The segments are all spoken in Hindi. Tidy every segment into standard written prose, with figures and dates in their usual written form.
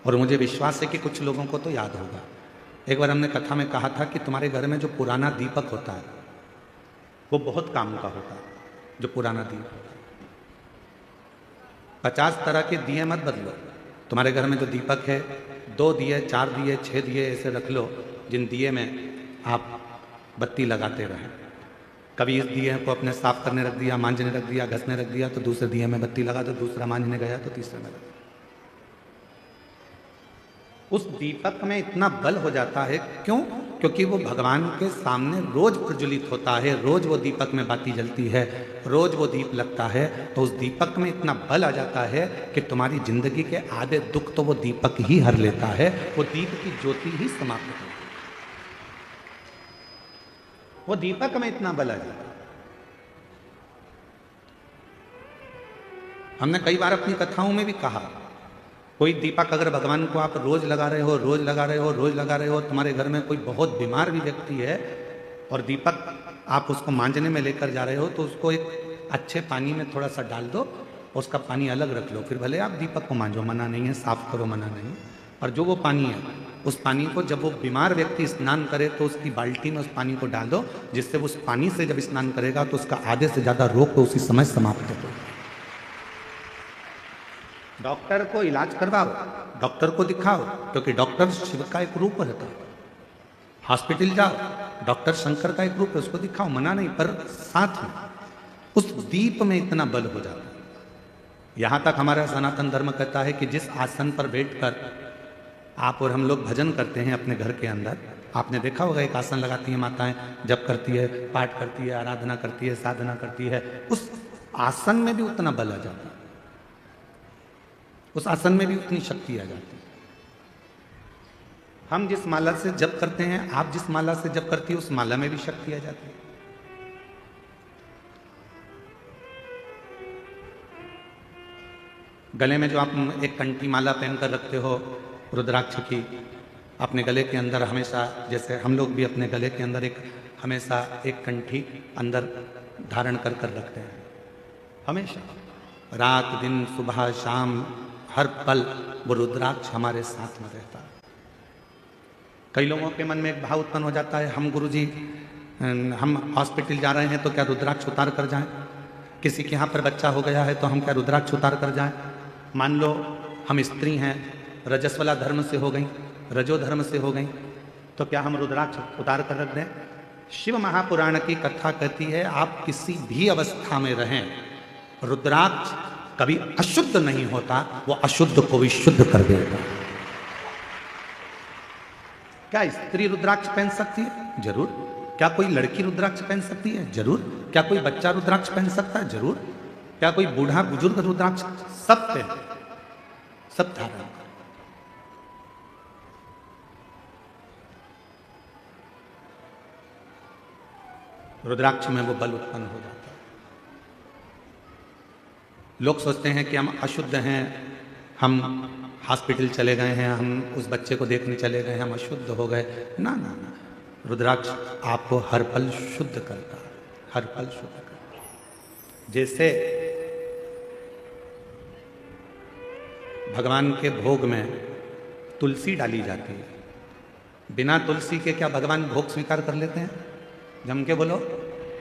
और मुझे विश्वास है कि कुछ लोगों को तो याद होगा। एक बार हमने कथा में कहा था कि तुम्हारे घर में जो पुराना दीपक होता है वो बहुत काम का होता है। जो पुराना दीपक 50 तरह के दिए मत बदलो। तुम्हारे घर में जो दीपक है 2 दिए, 4 दिए, 6 दिए ऐसे रख लो जिन दिए में आप बत्ती लगाते रहें। कभी इस दिए को अपने साफ करने रख दिया, मांझने रख दिया, घसने रख दिया, तो दूसरे दिए में बत्ती लगा दो, दूसरा मांझने गया तो तीसरे में लगा। उस दीपक में इतना बल हो जाता है, क्यों? क्योंकि वो भगवान के सामने रोज प्रज्वलित होता है, रोज वो दीपक में बाती जलती है, रोज वो दीप लगता है, तो उस दीपक में इतना बल आ जाता है कि तुम्हारी जिंदगी के आधे दुख तो वो दीपक ही हर लेता है, वो दीप की ज्योति ही समाप्त होती है। वो दीपक में इतना बल आ जाता है। हमने कई बार अपनी कथाओं में भी कहा, कोई दीपक अगर भगवान को आप रोज लगा रहे हो, रोज लगा रहे हो, रोज लगा रहे हो, तुम्हारे घर में कोई बहुत बीमार भी व्यक्ति है और दीपक आप उसको मांझने में लेकर जा रहे हो, तो उसको एक अच्छे पानी में थोड़ा सा डाल दो, उसका पानी अलग रख लो, फिर भले आप दीपक को मांझो, मना नहीं है, साफ करो, मना नहीं। और जो वो पानी है, उस पानी को जब वो बीमार व्यक्ति स्नान करे तो उसकी बाल्टी में उस पानी को डाल दो, जिससे उस पानी से जब स्नान करेगा तो उसका आधे से ज्यादा रोग तो उसी समय समाप्त हो। डॉक्टर को इलाज करवाओ, डॉक्टर को दिखाओ, क्योंकि डॉक्टर शिव का एक रूप रहता है। हॉस्पिटल जाओ, डॉक्टर शंकर का एक रूप है, उसको दिखाओ, मना नहीं, पर साथ में उस दीप में इतना बल हो जाता है। यहां तक हमारा सनातन धर्म कहता है कि जिस आसन पर बैठकर आप और हम लोग भजन करते हैं अपने घर के अंदर, आपने देखा होगा एक आसन लगाती है माताएं, जप करती है, पाठ करती है, आराधना करती है, साधना करती है, उस आसन में भी उतना बल आ जाता है, उस आसन में भी उतनी शक्ति आ जाती है। हम जिस माला से जप करते हैं, आप जिस माला से जप करती है, उस माला में भी शक्ति आ जाती है। गले में जो आप एक कंठी माला पहनकर रखते हो रुद्राक्ष की, अपने गले के अंदर हमेशा, जैसे हम लोग भी अपने गले के अंदर एक हमेशा एक कंठी अंदर धारण कर कर रखते हैं, हमेशा रात दिन सुबह शाम हर पल वो रुद्राक्ष हमारे साथ में रहता है। कई लोगों के मन में एक भाव उत्पन्न हो जाता है, हम गुरुजी हम हॉस्पिटल जा रहे हैं तो क्या रुद्राक्ष उतार कर जाएं? किसी के यहाँ पर बच्चा हो गया है तो हम क्या रुद्राक्ष उतार कर जाएं? मान लो हम स्त्री हैं, रजस्वला धर्म से हो गई, रजो धर्म से हो गई, तो क्या हम रुद्राक्ष उतार कर रख दें? शिव महापुराण की कथा कहती है आप किसी भी अवस्था में रहें, रुद्राक्ष कभी अशुद्ध नहीं होता, वो अशुद्ध को भी शुद्ध कर देगा। क्या स्त्री रुद्राक्ष पहन सकती है? जरूर। क्या कोई लड़की रुद्राक्ष पहन सकती है? जरूर। क्या कोई बच्चा रुद्राक्ष पहन सकता है? जरूर। क्या कोई बूढ़ा बुजुर्ग रुद्राक्ष? सब पहन, सब धारण। रुद्राक्ष में वो बल उत्पन्न हो जाता है। लोग सोचते हैं कि हम अशुद्ध हैं, हम हॉस्पिटल चले गए हैं, हम उस बच्चे को देखने चले गए, हम अशुद्ध हो गए। ना ना ना, रुद्राक्ष आपको हर पल शुद्ध करता है, हर पल शुद्ध करता है। जैसे भगवान के भोग में तुलसी डाली जाती है, बिना तुलसी के क्या भगवान भोग स्वीकार कर लेते हैं? जम के बोलो,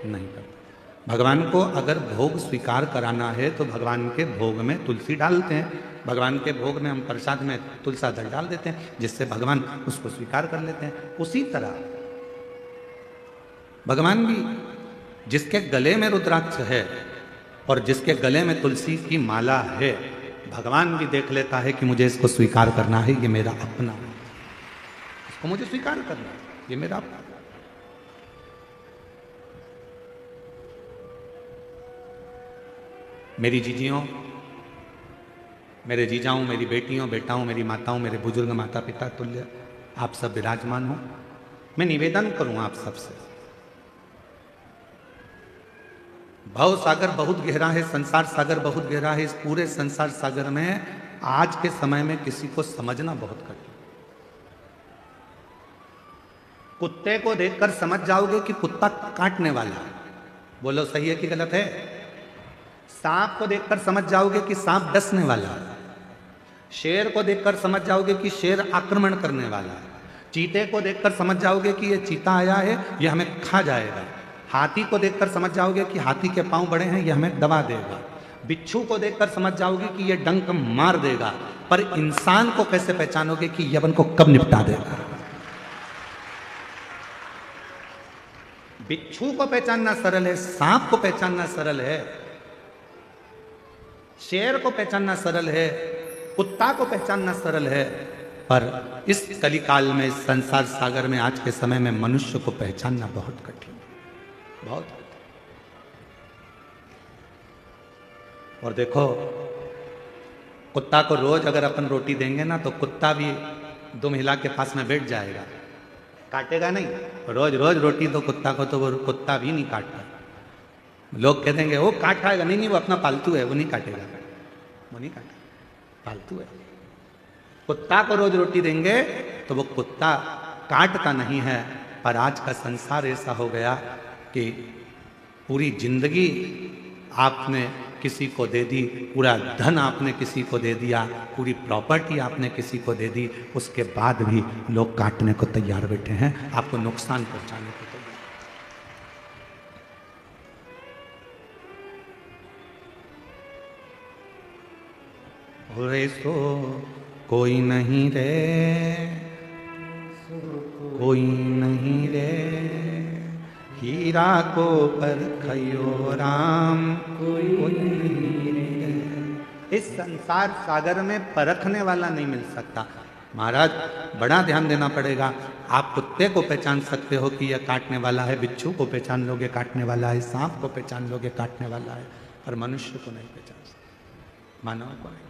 नहीं करते। भगवान को अगर भोग स्वीकार कराना है तो भगवान के भोग में तुलसी डालते हैं, भगवान के भोग में हम प्रसाद में तुलसा दल डाल देते हैं, जिससे भगवान उसको स्वीकार कर लेते हैं। उसी तरह भगवान भी, जिसके गले में रुद्राक्ष है और जिसके गले में तुलसी की माला है, भगवान भी देख लेता है कि मुझे इसको स्वीकार करना है, ये मेरा अपना है, इसको मुझे स्वीकार करना है, ये मेरा अपना। मेरी जीजियों, मेरे जीजाओं, मेरी बेटियों, बेटाओं, मेरी माताओं, मेरे बुजुर्ग माता पिता तुल्य आप सब विराजमान हो, मैं निवेदन करूं आप सबसे, भव सागर बहुत गहरा है, संसार सागर बहुत गहरा है। इस पूरे संसार सागर में आज के समय में किसी को समझना बहुत कठिन। कुत्ते को देखकर समझ जाओगे कि कुत्ता काटने वाला है, बोलो सही है कि गलत है? सांप को देखकर समझ जाओगे कि सांप डसने वाला है। शेर को देखकर समझ जाओगे कि शेर आक्रमण करने वाला है। चीते को देखकर समझ जाओगे कि ये चीता आया है, ये हमें खा जाएगा। हाथी को देखकर समझ जाओगे कि हाथी के पांव बड़े हैं, ये हमें दबा देगा। बिच्छू को देखकर समझ जाओगे कि ये डंक मार देगा। पर इंसान को कैसे पहचानोगे कि यवन को कब निपटा देगा? बिच्छू को पहचानना सरल है, सांप को पहचानना सरल है, शेर को पहचानना सरल है, कुत्ता को पहचानना सरल है, पर इस कलिकाल में, इस संसार सागर में, आज के समय में मनुष्य को पहचानना बहुत कठिन, बहुत कठिन। और देखो, कुत्ता को रोज अगर अपन रोटी देंगे ना, तो कुत्ता भी दो महिला के पास में बैठ जाएगा, काटेगा नहीं। रोज रोज रोटी दो कुत्ता को, तो वो कुत्ता भी नहीं काटता। लोग कह देंगे वो काटेगा, नहीं नहीं, वो अपना पालतू है, वो नहीं काटेगा, वो नहीं काटेगा, पालतू है। कुत्ता को रोज रोटी देंगे तो वो कुत्ता काटता नहीं है। पर आज का संसार ऐसा हो गया कि पूरी जिंदगी आपने किसी को दे दी, पूरा धन आपने किसी को दे दिया, पूरी प्रॉपर्टी आपने किसी को दे दी, उसके बाद भी लोग काटने को तैयार बैठे हैं, आपको नुकसान पहुंचाने को तैयार। रे सो कोई नहीं रे, कोई नहीं रे, हीरा को परखयो राम, कोई नहीं रे। इस संसार सागर में परखने वाला नहीं मिल सकता। महाराज, बड़ा ध्यान देना पड़ेगा। आप कुत्ते को पहचान सकते हो कि यह काटने वाला है, बिच्छू को पहचान लोगे काटने वाला है, सांप को पहचान लोगे काटने वाला है, पर मनुष्य को नहीं पहचान सकते, मानव को नहीं।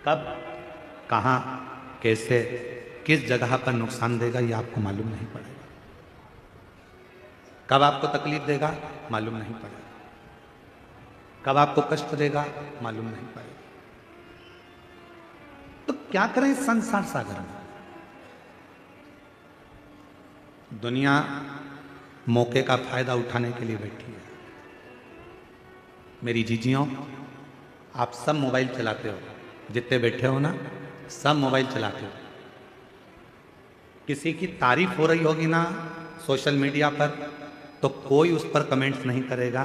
कब, कहाँ, कैसे, किस जगह पर नुकसान देगा, ये आपको मालूम नहीं पड़ेगा। कब आपको तकलीफ देगा, मालूम नहीं पड़ेगा। कब आपको कष्ट देगा, मालूम नहीं पड़ेगा। तो क्या करें इस संसार सागर में? दुनिया मौके का फायदा उठाने के लिए बैठी है। मेरी जीजियों, आप सब मोबाइल चलाते हो, जितने बैठे हो ना, सब मोबाइल चलाते हो। किसी की तारीफ हो रही होगी ना सोशल मीडिया पर, तो कोई उस पर कमेंट्स नहीं करेगा,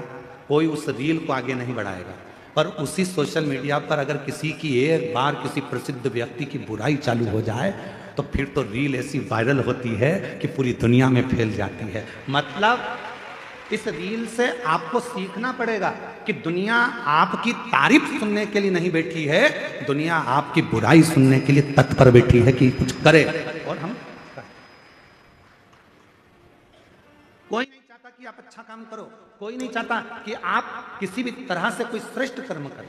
कोई उस रील को आगे नहीं बढ़ाएगा। पर उसी सोशल मीडिया पर अगर किसी की एक बार किसी प्रसिद्ध व्यक्ति की बुराई चालू हो जाए, तो फिर तो रील ऐसी वायरल होती है कि पूरी दुनिया में फैल जाती है। मतलब इस रील से आपको सीखना पड़ेगा कि दुनिया आपकी तारीफ सुनने के लिए नहीं बैठी है, दुनिया आपकी बुराई सुनने के लिए तत्पर बैठी है कि कुछ करे। और हम कोई नहीं चाहता कि आप अच्छा काम करो, कोई नहीं चाहता कि आप किसी भी तरह से कोई श्रेष्ठ कर्म करें।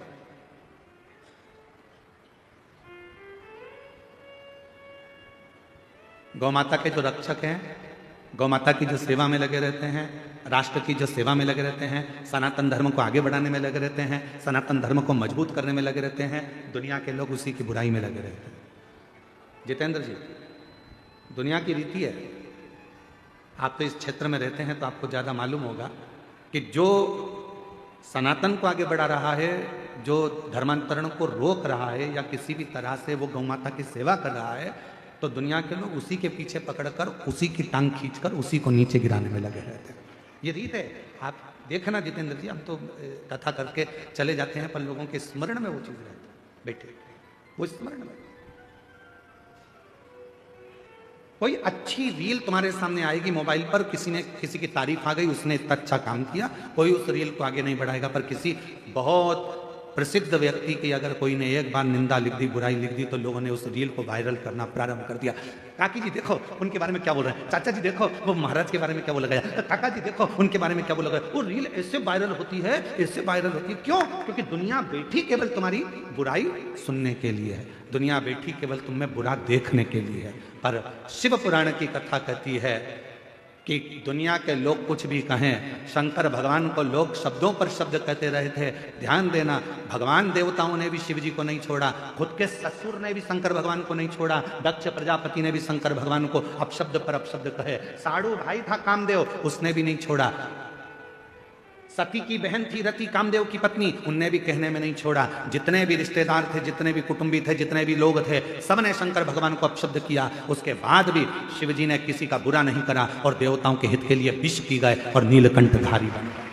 गौ माता के जो रक्षक हैं, गौ माता की जो सेवा में लगे रहते हैं, राष्ट्र की जो सेवा में लगे रहते हैं, सनातन धर्म को आगे बढ़ाने में लगे रहते हैं, सनातन धर्म को मजबूत करने में लगे रहते हैं, दुनिया के लोग उसी की बुराई में लगे रहते हैं। जितेंद्र जी, दुनिया की रीति है, आप तो इस क्षेत्र में रहते हैं तो आपको ज़्यादा मालूम होगा कि जो सनातन को आगे बढ़ा रहा है, जो धर्मांतरण को रोक रहा है, या किसी भी तरह से वो गौ माता की सेवा कर रहा है, तो दुनिया के लोग उसी के पीछे पकड़कर, उसी की टांग खींचकर उसी को नीचे गिराने में लगे रहते हैं। ये रीत है। आप देखना जितेंद्र जी, हम तो कथा करके चले जाते हैं, पर लोगों के स्मरण में वो चीज़ रहती है। बैठे वो स्मरण में कोई अच्छी रील तुम्हारे सामने आएगी मोबाइल पर, किसी ने किसी की तारीफ आ गई, उसने इतना अच्छा काम किया, कोई उस रील को आगे नहीं बढ़ाएगा। पर किसी बहुत प्रसिद्ध व्यक्ति की अगर कोई ने एक बार निंदा लिख दी, बुराई लिख दी, तो लोगों ने उस रील को वायरल करना प्रारंभ कर दिया। काकी जी देखो उनके बारे में क्या बोल रहे हैं, चाचा जी देखो वो महाराज के बारे में क्या बोला गया, काका जी देखो उनके बारे में क्या बोला गया। वो रील ऐसे वायरल होती है, ऐसे वायरल होती है। क्यों? क्योंकि दुनिया बैठी केवल तुम्हारी बुराई सुनने के लिए है, दुनिया बैठी केवल तुम्हें बुरा देखने के लिए है। पर शिव पुराण की कथा कहती है कि दुनिया के लोग कुछ भी कहें, शंकर भगवान को लोग शब्दों पर शब्द कहते रहे थे। ध्यान देना, भगवान देवताओं ने भी शिव जी को नहीं छोड़ा, खुद के ससुर ने भी शंकर भगवान को नहीं छोड़ा, दक्ष प्रजापति ने भी शंकर भगवान को अपशब्द पर अपशब्द कहे, साड़ू भाई था कामदेव, उसने भी नहीं छोड़ा। सती की बहन थी रति, कामदेव की पत्नी, उनने भी कहने में नहीं छोड़ा। जितने भी रिश्तेदार थे, जितने भी कुटुंबी थे, जितने भी लोग थे, सबने शंकर भगवान को अपशब्द किया। उसके बाद भी शिव जी ने किसी का बुरा नहीं करा और देवताओं के हित के लिए विष पी गए और नीलकंठधारी बन गए।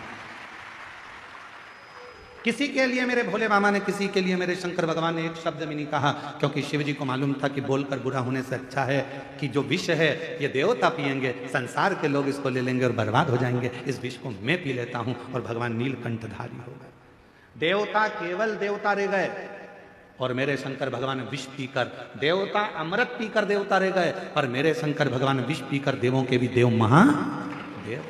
किसी के लिए मेरे भोले बाबा ने, किसी के लिए मेरे शंकर भगवान ने एक शब्द भी नहीं कहा, क्योंकि शिव जी को मालूम था कि बोलकर बुरा होने से अच्छा है कि जो विष है ये देवता पिएंगे, संसार के लोग इसको ले लेंगे और बर्बाद हो जाएंगे। इस विष को मैं पी लेता हूं और भगवान नीलकंठधारी हो गए। देवता केवल देवता रह गए और मेरे शंकर भगवान विष पीकर, देवता अमृत पीकर देवता रह गए और मेरे शंकर भगवान विष पीकर देवों के भी देव महादेव,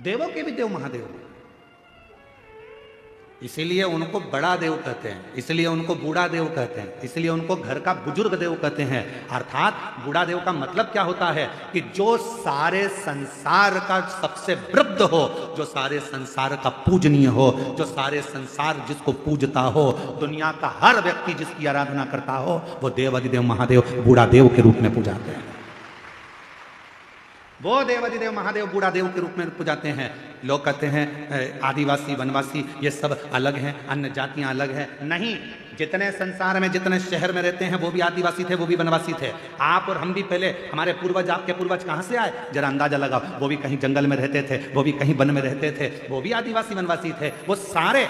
देवों के भी देव महादेव। इसीलिए उनको बड़ा देव कहते हैं, इसलिए उनको बूढ़ा देव कहते हैं, इसलिए उनको घर का बुजुर्ग देव कहते हैं। अर्थात बूढ़ा देव का मतलब क्या होता है कि जो सारे संसार का सबसे वृद्ध हो, जो सारे संसार का पूजनीय हो, जो सारे संसार जिसको पूजता हो, दुनिया का हर व्यक्ति जिसकी आराधना करता हो, वो देव अधिदेव महादेव बूढ़ा देव के रूप में पूजाते हैं। वो देव अधिदेव महादेव बूढ़ा देव के रूप में पूजाते हैं। लोग कहते हैं आदिवासी वनवासी ये सब अलग हैं, अन्य जातियां अलग हैं। नहीं, जितने संसार में, जितने शहर में रहते हैं वो भी आदिवासी थे, वो भी वनवासी थे। आप और हम भी पहले, हमारे पूर्वज, आपके पूर्वज कहाँ से आए जरा अंदाजा लगाओ। वो भी कहीं जंगल में रहते थे, वो भी कहीं वन में रहते थे, वो भी आदिवासी वनवासी थे। वो सारे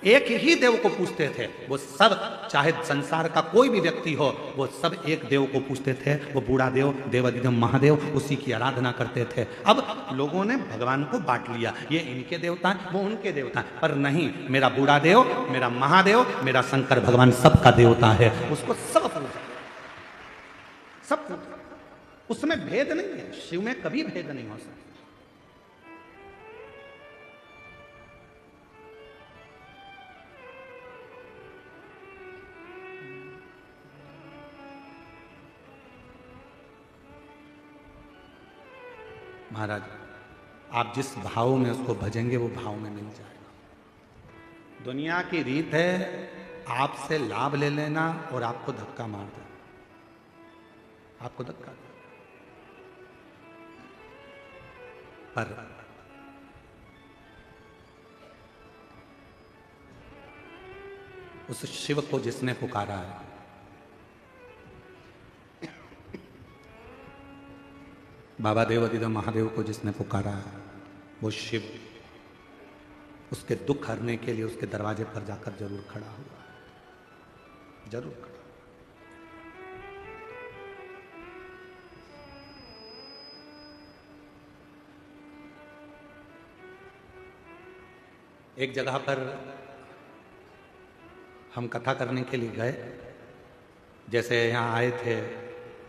एक ही देव को पूजते थे। वो सब, चाहे संसार का कोई भी व्यक्ति हो, वो सब एक देव को पूजते थे। वो बूढ़ा देव, देव अधिदेव महादेव, उसी की आराधना करते थे। अब लोगों ने भगवान को बांट लिया, ये इनके देवता हैं, वो उनके देवता हैं। पर नहीं, मेरा बूढ़ा देव, मेरा महादेव, मेरा शंकर भगवान सबका देवता है। उसको सब पूजा, सब पूजा, उसमें भेद नहीं है। शिव में कभी भेद नहीं हो सकता। महाराज, आप जिस भाव में उसको भजेंगे वो भाव में मिल जाएगा। दुनिया की रीत है आपसे लाभ ले लेना और आपको धक्का मार देना, आपको धक्का दे। पर उस शिव को जिसने पुकारा है, बाबा देव अधिदेव महादेव को जिसने पुकारा है, वो शिव उसके दुख हरने के लिए उसके दरवाजे पर जाकर जरूर खड़ा हुआ है, जरूर खड़ा। एक जगह पर हम कथा करने के लिए गए, जैसे यहाँ आए थे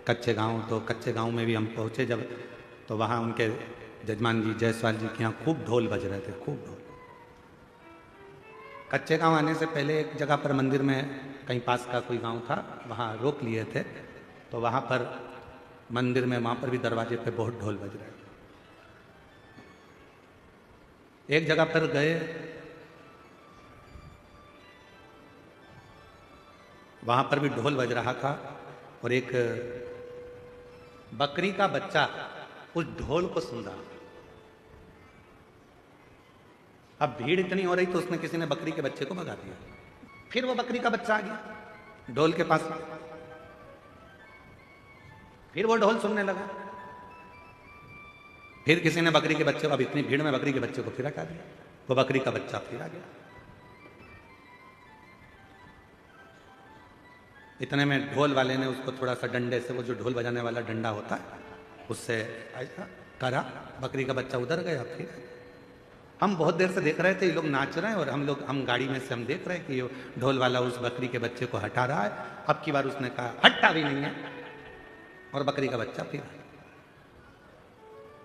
कच्चे गांव, तो कच्चे गांव में भी हम पहुंचे जब, तो वहाँ उनके जजमान जी जयसवाल जी के यहाँ खूब ढोल बज रहे थे, खूब ढोल। कच्चे गांव आने से पहले एक जगह पर मंदिर में, कहीं पास का कोई गांव था, वहाँ रोक लिए थे। तो वहाँ पर मंदिर में, वहाँ पर भी दरवाजे पे बहुत ढोल बज रहे थे। एक जगह पर गए, वहाँ पर भी ढोल बज रहा था और एक बकरी का बच्चा उस ढोल को सुन रहा। अब भीड़ इतनी हो रही तो उसने, किसी ने बकरी के बच्चे को भगा दिया। फिर वो बकरी का बच्चा आ गया ढोल के पास, फिर वो ढोल सुनने लगा। फिर किसी ने बकरी के बच्चे को, अब इतनी भीड़ में बकरी के बच्चे को फिर हटा दिया। वो बकरी का बच्चा फिर आ गया। इतने में ढोल वाले ने उसको थोड़ा सा डंडे से, वो जो ढोल बजाने वाला डंडा होता है, उससे ऐसा करा, बकरी का बच्चा उधर गया। फिर हम बहुत देर से देख रहे थे, ये लोग नाच रहे हैं और हम गाड़ी में से हम देख रहे हैं कि ये ढोल वाला उस बकरी के बच्चे को हटा रहा है। अब की बार उसने कहा हटता भी नहीं है और बकरी का बच्चा फिर।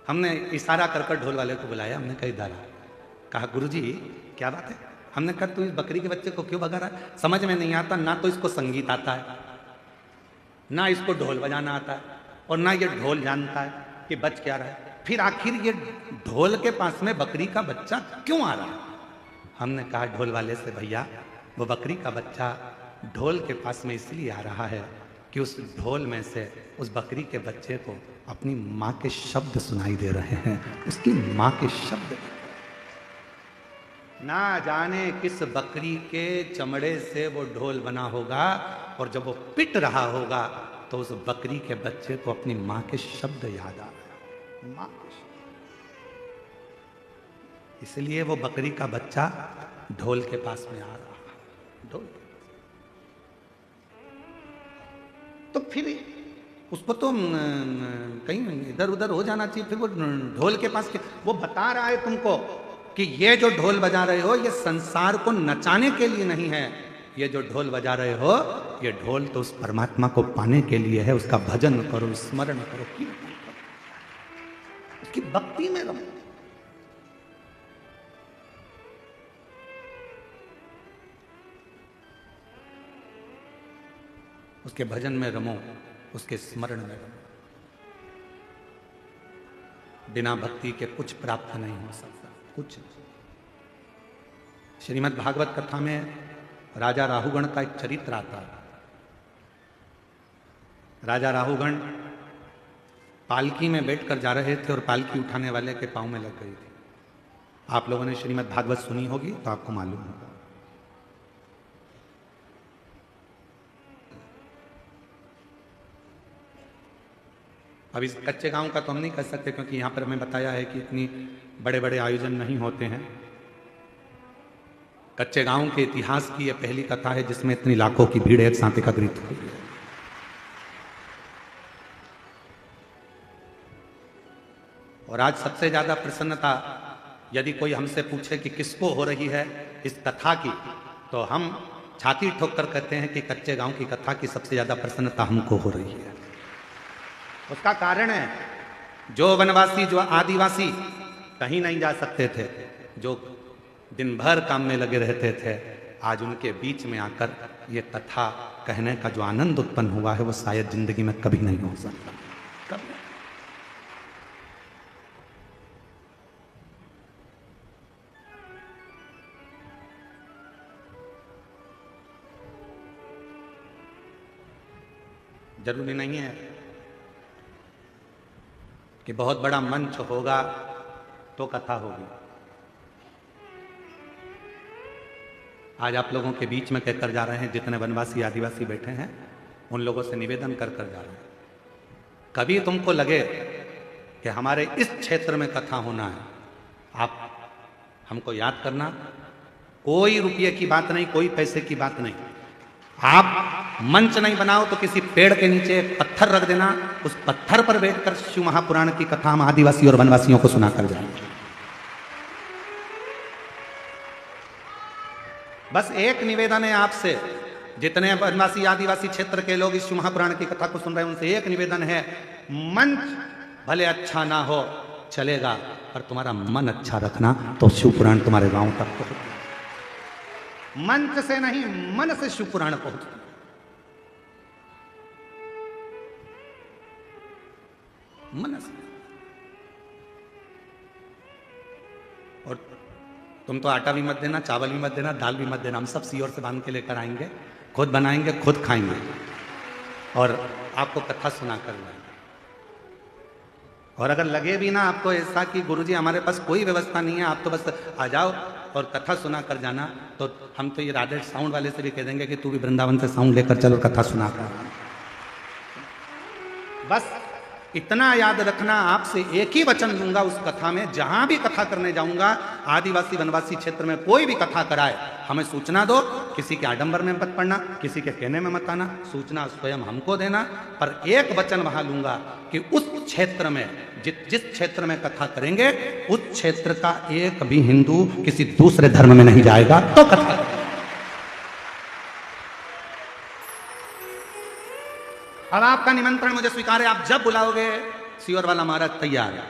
हमने इशारा कर कर ढोल वाले को बुलाया, हमने कहा इधर आ। कहा गुरुजी क्या बात है? हमने कहा तू इस बकरी के बच्चे को क्यों भगा रहा है? समझ में नहीं आता, ना तो इसको संगीत आता है, ना इसको ढोल बजाना आता है, और ना ये ढोल जानता है कि बच क्या रहा है। फिर आखिर ये ढोल के पास में बकरी का बच्चा क्यों आ रहा है? हमने कहा ढोल वाले से, भैया वो बकरी का बच्चा ढोल के पास में इसलिए आ रहा है कि उस ढोल में से उस बकरी के बच्चे को अपनी माँ के शब्द सुनाई दे रहे हैं, उसकी माँ के शब्द। ना जाने किस बकरी के चमड़े से वो ढोल बना होगा, और जब वो पिट रहा होगा तो उस बकरी के बच्चे को अपनी माँ के शब्द याद आ रहे, माँ के शब्द। इसलिए वो बकरी का बच्चा ढोल के पास में आ रहा, ढोल के पास। तो फिर उसको तो कहीं इधर उधर हो जाना चाहिए। फिर वो ढोल के पास वो बता रहा है तुमको कि ये जो ढोल बजा रहे हो ये संसार को नचाने के लिए नहीं है, ये जो ढोल बजा रहे हो ये ढोल तो उस परमात्मा को पाने के लिए है। उसका भजन करो, स्मरण करो, कीर्तन करो, उसकी भक्ति में रहो। उसके भजन में रमो, उसके स्मरण में रमो। बिना भक्ति के कुछ प्राप्त नहीं हो सकता, कुछ। श्रीमद् भागवत कथा में राजा राहुगण का एक चरित्र आता है। राजा राहुगण पालकी में बैठकर जा रहे थे और पालकी उठाने वाले के पांव में लग गई थी। आप लोगों ने श्रीमद् भागवत सुनी होगी तो आपको मालूम होगा। अब इस कच्चे गांव का तो हम नहीं कह सकते, क्योंकि यहां पर हमें बताया है कि इतनी बड़े बड़े आयोजन नहीं होते हैं। कच्चे गांव के इतिहास की यह पहली कथा है जिसमें इतनी लाखों की भीड़ एक साथ एकत्रित हुई है। और आज सबसे ज्यादा प्रसन्नता यदि कोई हमसे पूछे कि किसको हो रही है इस कथा की, तो हम छाती ठोक कर कहते हैं कि कच्चे गांव की कथा की सबसे ज्यादा प्रसन्नता हमको हो रही है। उसका कारण है, जो वनवासी, जो आदिवासी कहीं नहीं जा सकते थे, जो दिन भर काम में लगे रहते थे, आज उनके बीच में आकर ये कथा कहने का जो आनंद उत्पन्न हुआ है वो शायद जिंदगी में कभी नहीं हो सकता, कभी। जरूरी नहीं है कि बहुत बड़ा मंच होगा तो कथा होगी। आज आप लोगों के बीच में कहकर जा रहे हैं, जितने वनवासी आदिवासी बैठे हैं उन लोगों से निवेदन कर कर जा रहे हैं, कभी तुमको लगे कि हमारे इस क्षेत्र में कथा होना है, आप हमको याद करना। कोई रुपये की बात नहीं, कोई पैसे की बात नहीं। आप मंच नहीं बनाओ तो किसी पेड़ के नीचे पत्थर रख देना, उस पत्थर पर बैठकर शिव महापुराण की कथा हम आदिवासी और वनवासियों को सुनाकर जाएंगे। बस एक निवेदन है आपसे, जितने वनवासी आदिवासी क्षेत्र के लोग इस शिव महापुराण की कथा को सुन रहे हैं, उनसे एक निवेदन है, मंच भले अच्छा ना हो चलेगा, पर तुम्हारा मन अच्छा रखना तो शिव पुराण तुम्हारे गांव तक पहुंचे। मंच से नहीं, मन से शिव पुराण पहुंचती। मन से। और तुम तो आटा भी मत देना, चावल भी मत देना, दाल भी मत देना, हम सब सीओर से बांध के लेकर आएंगे, खुद बनाएंगे, खुद खाएंगे और आपको कथा सुना कर लाएंगे। और अगर लगे भी ना आपको ऐसा कि गुरुजी हमारे पास कोई व्यवस्था नहीं है, आप तो बस आ जाओ और कथा सुना कर जाना, तो हम तो ये राधे साउंड वाले से भी कह देंगे कि तू भी वृंदावन से साउंड लेकर चलो, कथा सुना कर। बस इतना याद रखना, आपसे एक ही वचन लूंगा उस कथा में, जहां भी कथा करने जाऊंगा, आदिवासी वनवासी क्षेत्र में कोई भी कथा कराए, हमें सूचना दो। किसी के आडंबर में मत पड़ना, किसी के कहने में मत आना, सूचना स्वयं हमको देना। पर एक वचन वहां लूंगा कि उस क्षेत्र में, जिस क्षेत्र में कथा करेंगे, उस क्षेत्र का एक भी हिंदू किसी दूसरे धर्म में नहीं जाएगा तो कथा। अब आपका निमंत्रण मुझे स्वीकार है, आप जब बुलाओगे सीओर वाला महाराज तैयार है,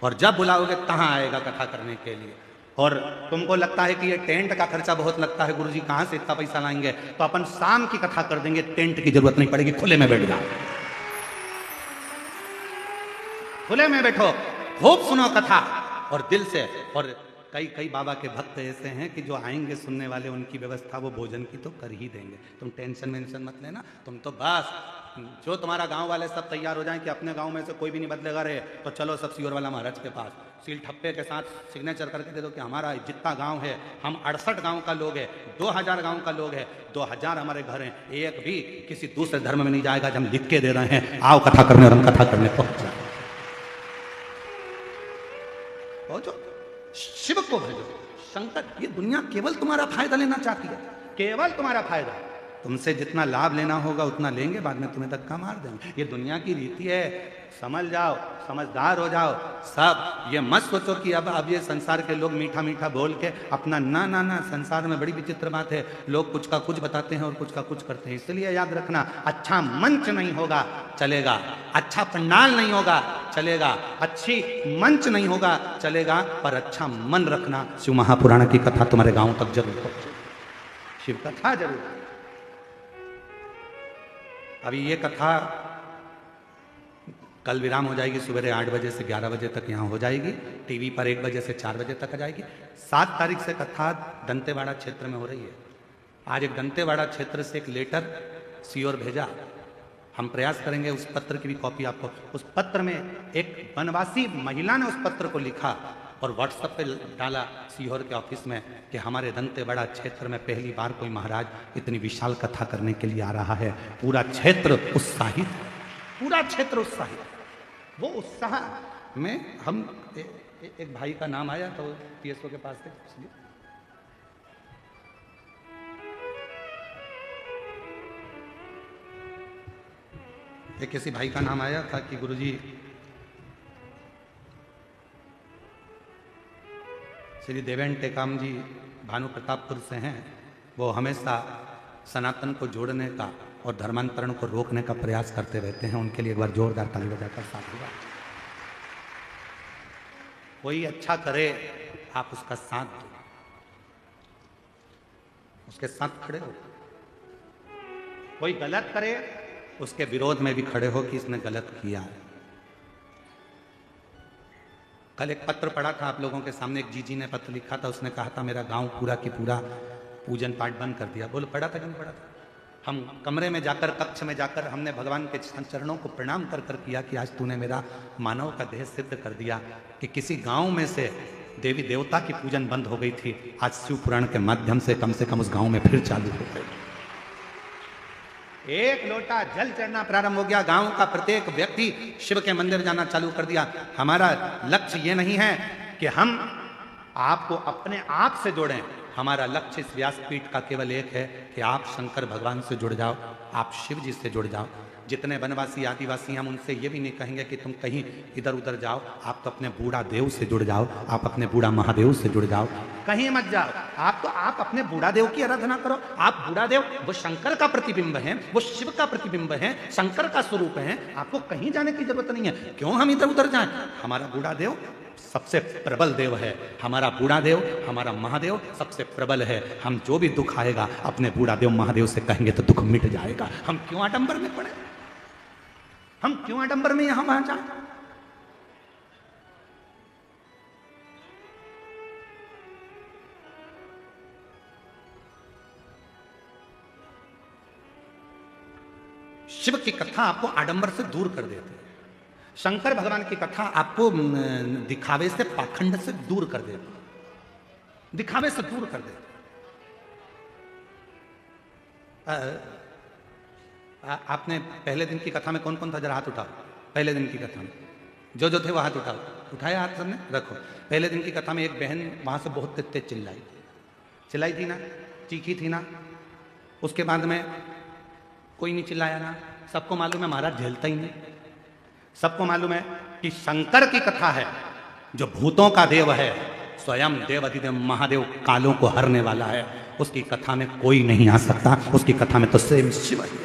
और जब बुलाओगे कहाँ आएगा कथा करने के लिए। और तुमको लगता है कि ये टेंट का खर्चा बहुत लगता है, गुरुजी कहाँ से इतना पैसा लाएंगे, तो अपन शाम की कथा कर देंगे, टेंट की जरूरत नहीं पड़ेगी, खुले में बैठ जाओ, खुले में बैठो, खूब सुनो कथा और दिल से। और कई बाबा के भक्त ऐसे हैं कि जो आएंगे सुनने वाले, उनकी व्यवस्था वो भोजन की तो कर ही देंगे, तुम टेंशन वेंशन मत लेना। तुम तो बस जो तुम्हारा गांव वाले सब तैयार हो जाएं कि अपने गांव में से कोई भी नहीं बदलेगा रे, तो चलो सब सीहोर वाला महाराज के पास सील ठप्पे के साथ सिग्नेचर करके दे दो कि हमारा जितना गांव है, हम 68 गांव का लोग है, 2000 गांव का लोग है, 2000 हमारे घर हैं, एक भी किसी दूसरे धर्म में नहीं जाएगा। जब हम लिख के दे रहे हैं, आओ कथा करने और हम कथा करने पहुंच जाए। पहुंचो, शिव को भेजो। शंकर, ये दुनिया केवल तुम्हारा फायदा लेना चाहती है, केवल तुम्हारा फायदा। तुमसे जितना लाभ लेना होगा उतना लेंगे, बाद में तुम्हें धक्का मार देंगे। ये दुनिया की रीति है, समझ जाओ, समझदार हो जाओ सब। ये मत सोचो कि अब ये संसार के लोग मीठा मीठा बोल के अपना, ना ना ना, संसार में बड़ी विचित्र बात है, लोग कुछ का कुछ बताते हैं और कुछ का कुछ करते हैं। इसलिए याद रखना, अच्छा मंच नहीं होगा चलेगा, अच्छा पंडाल नहीं होगा चलेगा, अच्छी मंच नहीं होगा चलेगा, पर अच्छा मन रखना। शिव महापुराण की कथा तुम्हारे गांव तक जरूर पहुंचे, शिव कथा जरूर। अभी ये कथा कल विराम हो जाएगी, सवेरे 8 बजे से 11 बजे तक यहाँ हो जाएगी, टीवी पर 1 बजे से 4 बजे तक आ जाएगी। 7 तारीख से कथा दंतेवाड़ा क्षेत्र में हो रही है। आज एक दंतेवाड़ा क्षेत्र से एक लेटर सीओर भेजा, हम प्रयास करेंगे उस पत्र की भी कॉपी आपको। उस पत्र में एक वनवासी महिला ने उस पत्र को लिखा और व्हाट्सएप पे डाला सीहोर के ऑफिस में कि हमारे दंतेवाड़ा क्षेत्र में पहली बार कोई महाराज इतनी विशाल कथा करने के लिए आ रहा है। पूरा क्षेत्र उत्साहित, पूरा क्षेत्र उत्साहित। वो उत्साह में हम एक भाई का नाम आया तो पीएसओ के पास थे, इसलिए एक किसी भाई का नाम आया था कि गुरुजी श्री देवेन टेकाम जी भानु प्रतापपुर से हैं, वो हमेशा सनातन को जोड़ने का और धर्मांतरण को रोकने का प्रयास करते रहते हैं। उनके लिए एक बार जोरदार ताली बजाकर साथ होगा। कोई अच्छा करे आप उसका साथ दो, उसके साथ खड़े हो। कोई गलत करे उसके विरोध में भी खड़े हो कि इसने गलत किया है। कल एक पत्र पढ़ा था आप लोगों के सामने, एक जीजी ने पत्र लिखा था, उसने कहा था मेरा गांव पूरा की पूरा पूजन पाठ बंद कर दिया। बोलो पढ़ा था कि नहीं पढ़ा था? हम कमरे में जाकर, कक्ष में जाकर हमने भगवान के चरणों को प्रणाम कर कर किया कि आज तूने मेरा मानव का देह सिद्ध कर दिया कि किसी गांव में से देवी देवता की पूजन बंद हो गई थी, आज शिव पुराण के माध्यम से कम उस गांव में फिर चालू हो गई। एक लोटा जल चढ़ना प्रारंभ हो गया, गांव का प्रत्येक व्यक्ति शिव के मंदिर जाना चालू कर दिया। हमारा लक्ष्य ये नहीं है कि हम आपको अपने आप से जोड़ें, हमारा लक्ष्य इस व्यासपीठ का केवल एक है कि आप शंकर भगवान से जुड़ जाओ, आप शिव जी से जुड़ जाओ। जितने वनवासी आदिवासी हम उनसे ये भी नहीं कहेंगे कि तुम कहीं इधर उधर जाओ, आप तो अपने बूढ़ा देव से जुड़ जाओ, आप अपने बूढ़ा महादेव से जुड़ जाओ, कहीं मत जाओ। आप अपने बूढ़ा देव की आराधना करो। आप बूढ़ा देव वो शंकर का प्रतिबिंब है, वो शिव का प्रतिबिंब है, शंकर का स्वरूप है, आपको कहीं जाने की जरूरत नहीं है। क्यों हम इधर उधर जाएं? हमारा बूढ़ा देव सबसे प्रबल देव है, हमारा बूढ़ा देव, हमारा महादेव सबसे प्रबल है। हम जो भी दुख आएगा अपने बूढ़ा देव महादेव से कहेंगे तो दुख मिट जाएगा। हम क्यों आडंबर में पड़े? हम क्यों आडंबर में यहां वहां जाए? शिव की कथा आपको आडंबर से दूर कर देती है। शंकर भगवान की कथा आपको दिखावे से, पाखंड से दूर कर देती है, दिखावे से दूर कर देती है। आपने पहले दिन की कथा में कौन कौन था? जरा हाथ उठाओ। पहले दिन की कथा में जो जो थे वो हाथ उठाओ। उठाया हाथ सबने? रखो। पहले दिन की कथा में एक बहन वहां से बहुत तेज चिल्लाई थी ना, चीखी थी ना। उसके बाद में कोई नहीं चिल्लाया ना। सबको मालूम है महाराज झेलता ही नहीं। सबको मालूम है कि शंकर की कथा है, जो भूतों का देव है, स्वयं देव अधिदेव महादेव कालों को हरने वाला है। उसकी कथा में कोई नहीं आ सकता, उसकी कथा में तो स्वयं शिव ही।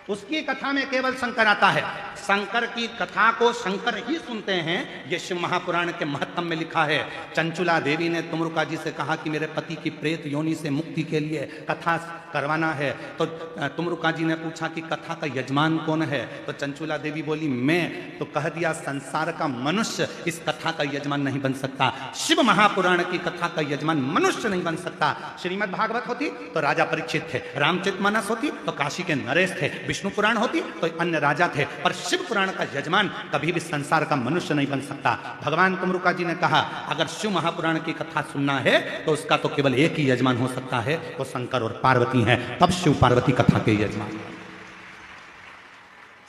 उसकी कथा में केवल शंकर आता है। शंकर की कथा को शंकर ही सुनते हैं। ये शिव महापुराण के महत्तम में लिखा है। चंचुला देवी ने तुमरुका जी से कहा कि मेरे पति की प्रेत योनि से मुक्ति के लिए कथा करवाना है। तो तुमरुका जी ने पूछा कि कथा का यजमान कौन है? तो चंचुला देवी बोली मैं। तो कह दिया संसार का मनुष्य इस कथा का यजमान नहीं बन सकता। शिव महापुराण की कथा का यजमान मनुष्य नहीं बन सकता। श्रीमद् भागवत होती तो राजा परीक्षित थे, रामचरितमानस होती तो काशी के नरेश थे, विष्णु पुराण होती तो अन्य राजा थे, पर शिव पुराण का यजमान कभी भी संसार का मनुष्य नहीं बन सकता। भगवान तुमरुका जी ने कहा अगर शिव महापुराण की कथा सुनना है तो उसका तो केवल एक ही यजमान हो सकता है, वो शंकर और पार्वती हैं। तब शिव पार्वती कथा के यजमान।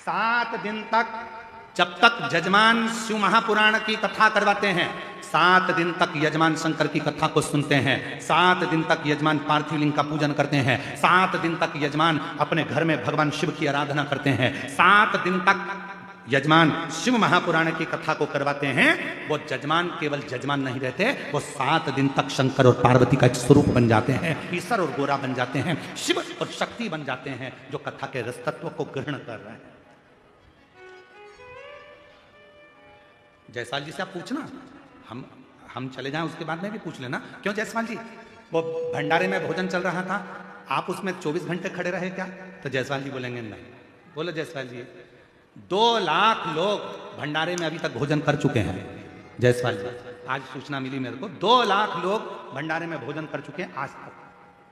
7 दिन तक जब तक यजमान शिव महापुराण की कथा करवाते हैं, 7 दिन तक यजमान शंकर की कथा को सुनते हैं, 7 दिन तक यजमान पार्थिव लिंग का पूजन करते हैं, 7 दिन तक यजमान अपने घर में भगवान शिव की आराधना करते हैं, 7 दिन तक यजमान शिव महापुराण की कथा को करवाते हैं। वो यजमान केवल यजमान नहीं रहते, वो 7 दिन तक शंकर और पार्वती का एक स्वरूप बन जाते हैं, ईश्वर और गोरा बन जाते हैं, शिव और शक्ति बन जाते हैं, जो कथा के रस तत्व को ग्रहण कर रहे हैं। जयसवाल जी से आप पूछना, हम चले जाएं उसके बाद में भी पूछ लेना। क्यों जयसवाल जी, वो भंडारे में भोजन चल रहा था, आप उसमें 24 घंटे खड़े रहे क्या? तो जयसवाल जी बोलेंगे नहीं। बोले जयसवाल जी 2 लाख लोग भंडारे में अभी तक भोजन कर चुके हैं। जयसवाल जी आज सूचना मिली मेरे को, 2 लाख लोग भंडारे में भोजन कर चुके हैं आज तक।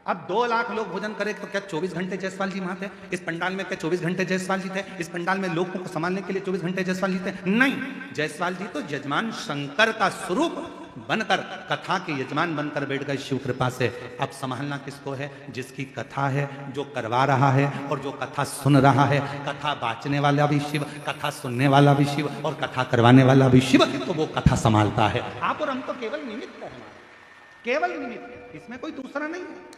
अब 2 लाख लोग भोजन करे तो क्या 24 घंटे जयसवाल जी वहां थे? इस पंडाल में क्या 24 घंटे जयसवाल जी थे? इस पंडाल में लोगों को संभालने के लिए 24 घंटे जयसवाल जी थे? नहीं, जयसवाल जी तो यजमान शंकर का स्वरूप बनकर, कथा के यजमान बनकर बैठ गए शिव कृपा से। अब संभालना किसको है? जिसकी कथा है, जो करवा रहा है और जो कथा सुन रहा है। कथा बांचने वाला भी शिव, कथा सुनने वाला भी शिव और कथा करवाने वाला भी शिव, तो वो कथा संभालता है। आप और हम तो केवल निमित्त है, केवल निमित्त, इसमें कोई दूसरा नहीं है।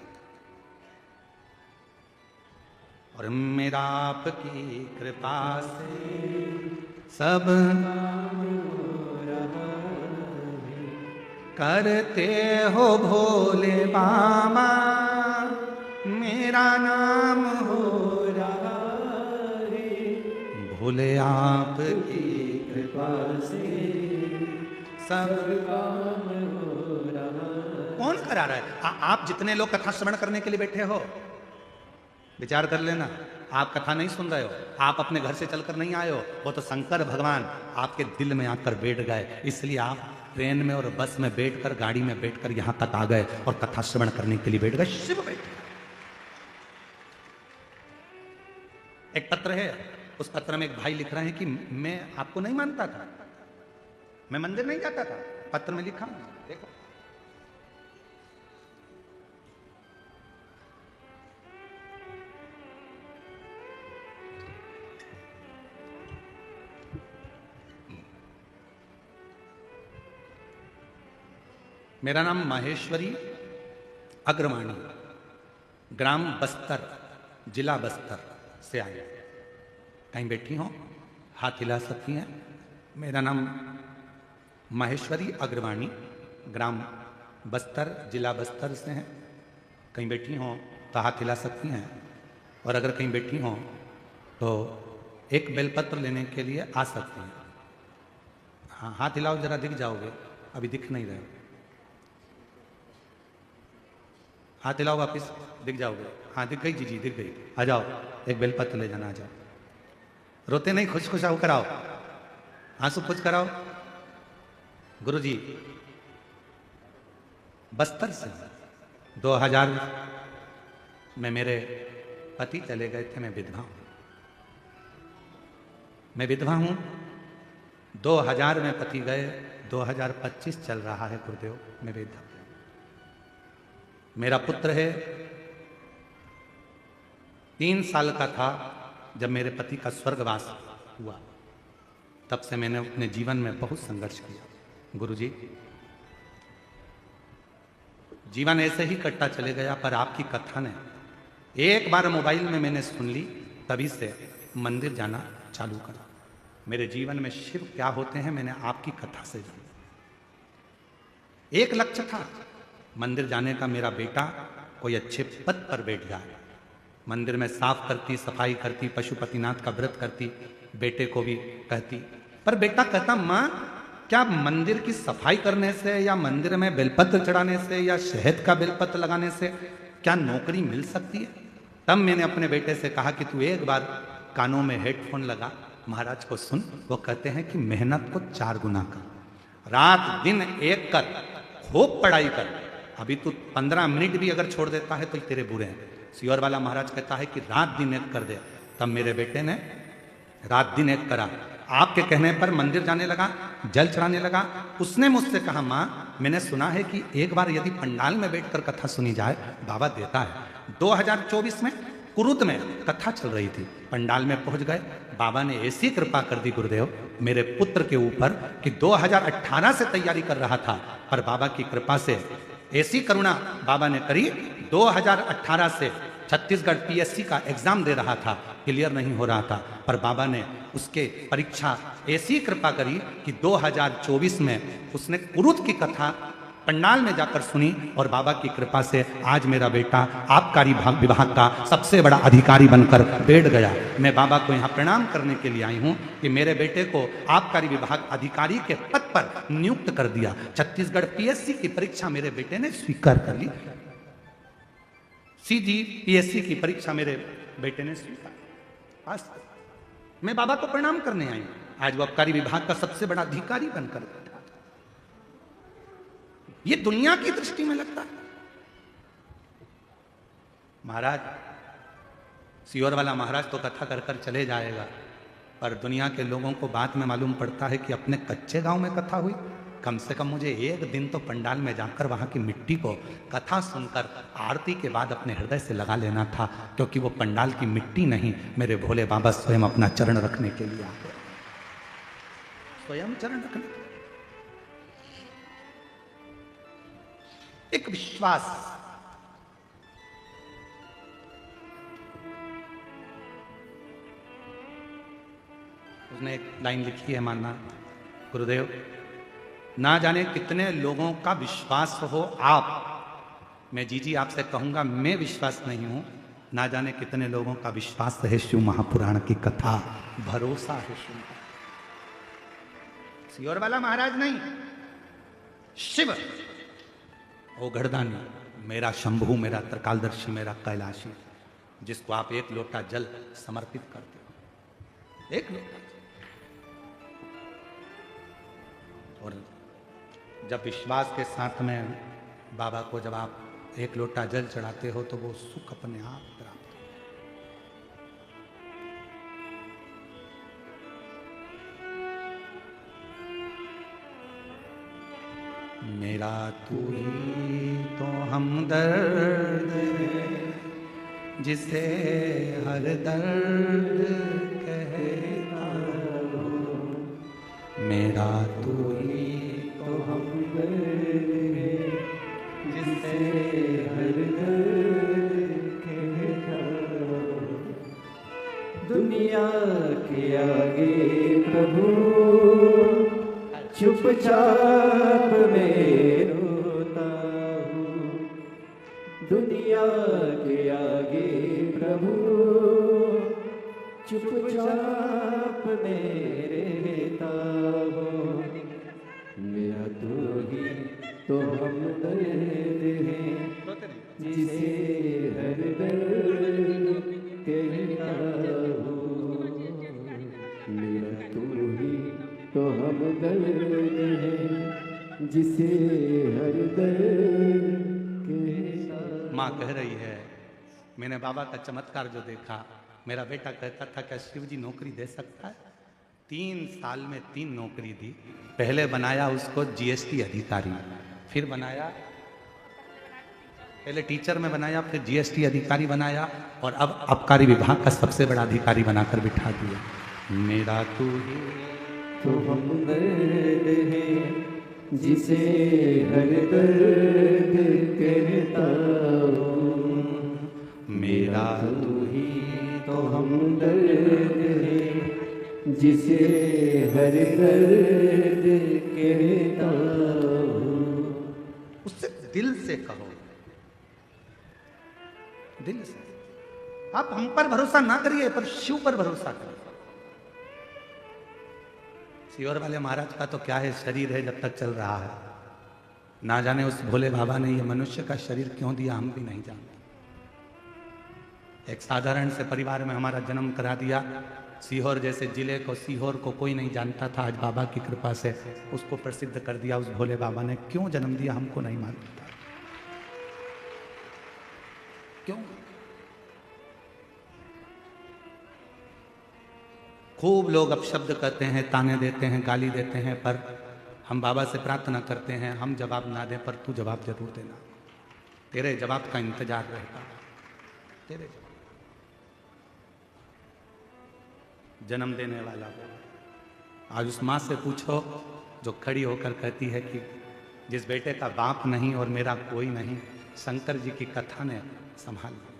और मेरा आपकी कृपा से सब करते हो भोले बाबा, मेरा नाम हो रहा है। भोले आपकी कृपा से सब काम हो रहा। कौन करा रहा है? आप जितने लोग कथा श्रवण करने के लिए बैठे हो, विचार कर लेना, आप कथा नहीं सुन रहे हो, आप अपने घर से चलकर नहीं आए हो, वो तो शंकर भगवान आपके दिल में आकर बैठ गए। इसलिए आप ट्रेन में और बस में बैठकर, गाड़ी में बैठकर यहां तक आ गए और कथा श्रवण करने के लिए बैठ गए। शिव बैठ। एक पत्र है, उस पत्र में एक भाई लिख रहे हैं कि मैं आपको नहीं मानता था, मैं मंदिर नहीं जाता था। पत्र में लिखा, देखो मेरा नाम माहेश्वरी अग्रवाणी, ग्राम बस्तर, जिला बस्तर से आया। कहीं बैठी हो, हाथ हिला सकती हैं। मेरा नाम माहेश्वरी अग्रवाणी, ग्राम बस्तर, जिला बस्तर से हैं। कहीं बैठी हो तो हाथ हिला सकती हैं। और अगर कहीं बैठी हो तो एक बेलपत्र लेने के लिए आ सकती हैं। हाँ, हाथ हिलाओ, जरा दिख जाओगे, अभी दिख नहीं रहे। हाथ हिलाओ, वापिस दिख जाओगे। हाँ, दिख गई जी, दिख गई। आ जाओ, एक बेलपत्र ले जाना, आ जाओ। रोते नहीं, खुश खुश आओ, कराओ, आंसू खुश कराओ। गुरुजी बस्तर से 2000 में मेरे पति चले गए थे। मैं विधवा हूं, मैं विधवा हूं। 2000 में पति गए, 2025 चल रहा है गुरुदेव, मैं विधवा। मेरा पुत्र है, 3 साल का था जब मेरे पति का स्वर्गवास हुआ। तब से मैंने अपने जीवन में बहुत संघर्ष किया। गुरुजी, जीवन ऐसे ही कटता चले गया, पर आपकी कथा ने, एक बार मोबाइल में मैंने सुन ली, तभी से मंदिर जाना चालू करा। मेरे जीवन में शिव क्या होते हैं मैंने आपकी कथा से जाना। एक लक्ष्य था, मंदिर जाने का, मेरा बेटा कोई अच्छे पद पर बैठ जाए, मंदिर में साफ करती, सफाई करती, पशुपतिनाथ का व्रत करती, बेटे को भी कहती। पर बेटा कहता, माँ क्या मंदिर की सफाई करने से या मंदिर में बेलपत्र चढ़ाने से या शहद का बेलपत्र लगाने से क्या नौकरी मिल सकती है? तब मैंने अपने बेटे से कहा कि तू एक बार कानों में हेडफोन लगा, महाराज को सुन। वो कहते हैं कि मेहनत को 4 गुना कर, रात दिन एक कर, खूब पढ़ाई कर। अभी तू 15 मिनट भी अगर छोड़ देता है तो तेरे बुरे हैं। सियोर वाला महाराज कहता है कि रात दिन एक कर दे। तब मेरे बेटे ने रात दिन एक करा। आपके कहने पर मंदिर जाने लगा, जल चढ़ाने लगा। उसने मुझसे कहा, माँ मैंने सुना है कि एक बार यदि पंडाल में बैठकर कथा सुनी जाए बाबा देता है। 2024 में कुरुद में कथा चल रही थी, पंडाल में पहुंच गए। बाबा ने ऐसी कृपा कर दी गुरुदेव मेरे पुत्र के ऊपर कि 2018 से तैयारी कर रहा था, पर बाबा की कृपा से ऐसी करुणा बाबा ने करी। 2018 से छत्तीसगढ़ पीएससी का एग्जाम दे रहा था, क्लियर नहीं हो रहा था, पर बाबा ने उसके परीक्षा ऐसी कृपा करी कि 2024 में उसने कुरुद की कथा पंडाल में जाकर सुनी और बाबा की कृपा से आज मेरा बेटा आबकारी विभाग का सबसे बड़ा अधिकारी बनकर बैठ गया। मैं बाबा को यहाँ प्रणाम करने के लिए आई हूँ कि मेरे बेटे को आबकारी विभाग अधिकारी के पद पर नियुक्त कर दिया। छत्तीसगढ़ पीएससी की परीक्षा मेरे बेटे ने स्वीकार कर ली। सीजी पीएससी की परीक्षा मेरे बेटे ने स्वीकार पास। मैं बाबा को प्रणाम करने आई हूं। आज वो आबकारी विभाग का सबसे बड़ा अधिकारी बनकर बैठा। ये दुनिया की दृष्टि में लगता है। महाराज सियोर वाला महाराज तो कथा कर कर चले जाएगा, पर दुनिया के लोगों को बाद में मालूम पड़ता है कि अपने कच्चे गांव में कथा हुई। कम से कम मुझे एक दिन तो पंडाल में जाकर वहां की मिट्टी को कथा सुनकर आरती के बाद अपने हृदय से लगा लेना था, क्योंकि वो पंडाल की मिट्टी नहीं, मेरे भोले बाबा स्वयं अपना चरण रखने के लिए आते, स्वयं चरण रखने। एक विश्वास, उसने एक लाइन लिखी है, मानना गुरुदेव, ना जाने कितने लोगों का विश्वास हो आप, मैं जी आपसे कहूंगा मैं विश्वास नहीं हूं, ना जाने कितने लोगों का विश्वास है शिव महापुराण की कथा, भरोसा है शिव। सियोर वाला महाराज नहीं, शिव ओ गढ़दानी, मेरा शंभू, मेरा त्रिकालदर्शी, मेरा कैलाशी, जिसको आप एक लोटा जल समर्पित करते हो, एक लोटा। और जब विश्वास के साथ में बाबा को जब आप एक लोटा जल चढ़ाते हो तो वो सुख अपने आप प्राप्त हो। मेरा तू ही तो हमदर्द है, जिसे हर दर्द कहता हो, मेरा तू ही तो हमदर्द है, जिसे हर दर्द कहता हो। दुनिया के आगे प्रभु चुपचाप मैं रोता हूँ, दुनिया के आगे प्रभु चुपचाप मैं रहता हूँ। मेरा तो ही तो हमदर्द है, जिसे हर दर्द कहता हूँ। मेरा तो ही तो हमदर्द है, जिसे हर दर्द कहता। माँ कह रही है, मैंने बाबा का चमत्कार जो देखा, मेरा बेटा कहता था क्या शिव जी नौकरी दे सकता है? 3 साल में 3 नौकरी दी। पहले बनाया उसको जीएसटी अधिकारी, फिर बनाया, पहले टीचर में बनाया, फिर जीएसटी अधिकारी बनाया, और अब आबकारी विभाग का सबसे बड़ा अधिकारी बनाकर बिठा दिया। मेरा तू ही तो हमदर्द है, जिसे हर दर्द कहता हूँ। मेरा तू ही तो हमदर्द है, जिसे हर दर्द कहता हूँ। उससे दिल से कहो, दिल से। आप हम पर भरोसा ना करिए, पर शिव पर भरोसा करिए। सीहोर वाले महाराज का तो क्या है, शरीर है जब तक चल रहा है। ना जाने उस भोले बाबा ने ये मनुष्य का शरीर क्यों दिया, हम भी नहीं जानते। एक साधारण से परिवार में हमारा जन्म करा दिया। सीहोर जैसे जिले को, सीहोर को कोई नहीं जानता था, आज बाबा की कृपा से उसको प्रसिद्ध कर दिया। उस भोले बाबा ने क्यों जन्म दिया हमको नहीं मालूम था, क्यों। खूब लोग अपशब्द करते हैं, ताने देते हैं, गाली देते हैं, पर हम बाबा से प्रार्थना करते हैं, हम जवाब ना दें पर तू जवाब जरूर देना। तेरे जवाब का इंतजार रहता है, तेरे जवाब। जन्म देने वाला हो। आज उस माँ से पूछो जो खड़ी होकर कहती है कि जिस बेटे का बाप नहीं और मेरा कोई नहीं, शंकर जी की कथा ने संभाल लिया।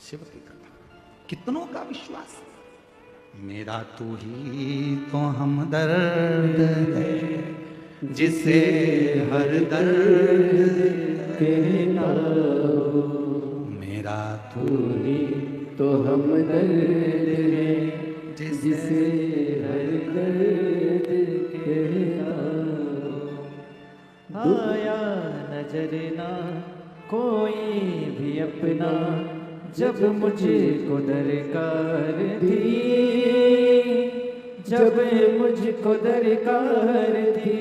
शिव की कथा, कितनों का विश्वास। मेरा तू ही तो हमदर्द है, जिसे हर दर्द कहना। मेरा तू ही तो हमदर्द है, जिसे हर दर्द कहना। आया नजर ना कोई भी अपना, जब मुझको दरकार थी, जब मुझको दरकार थी,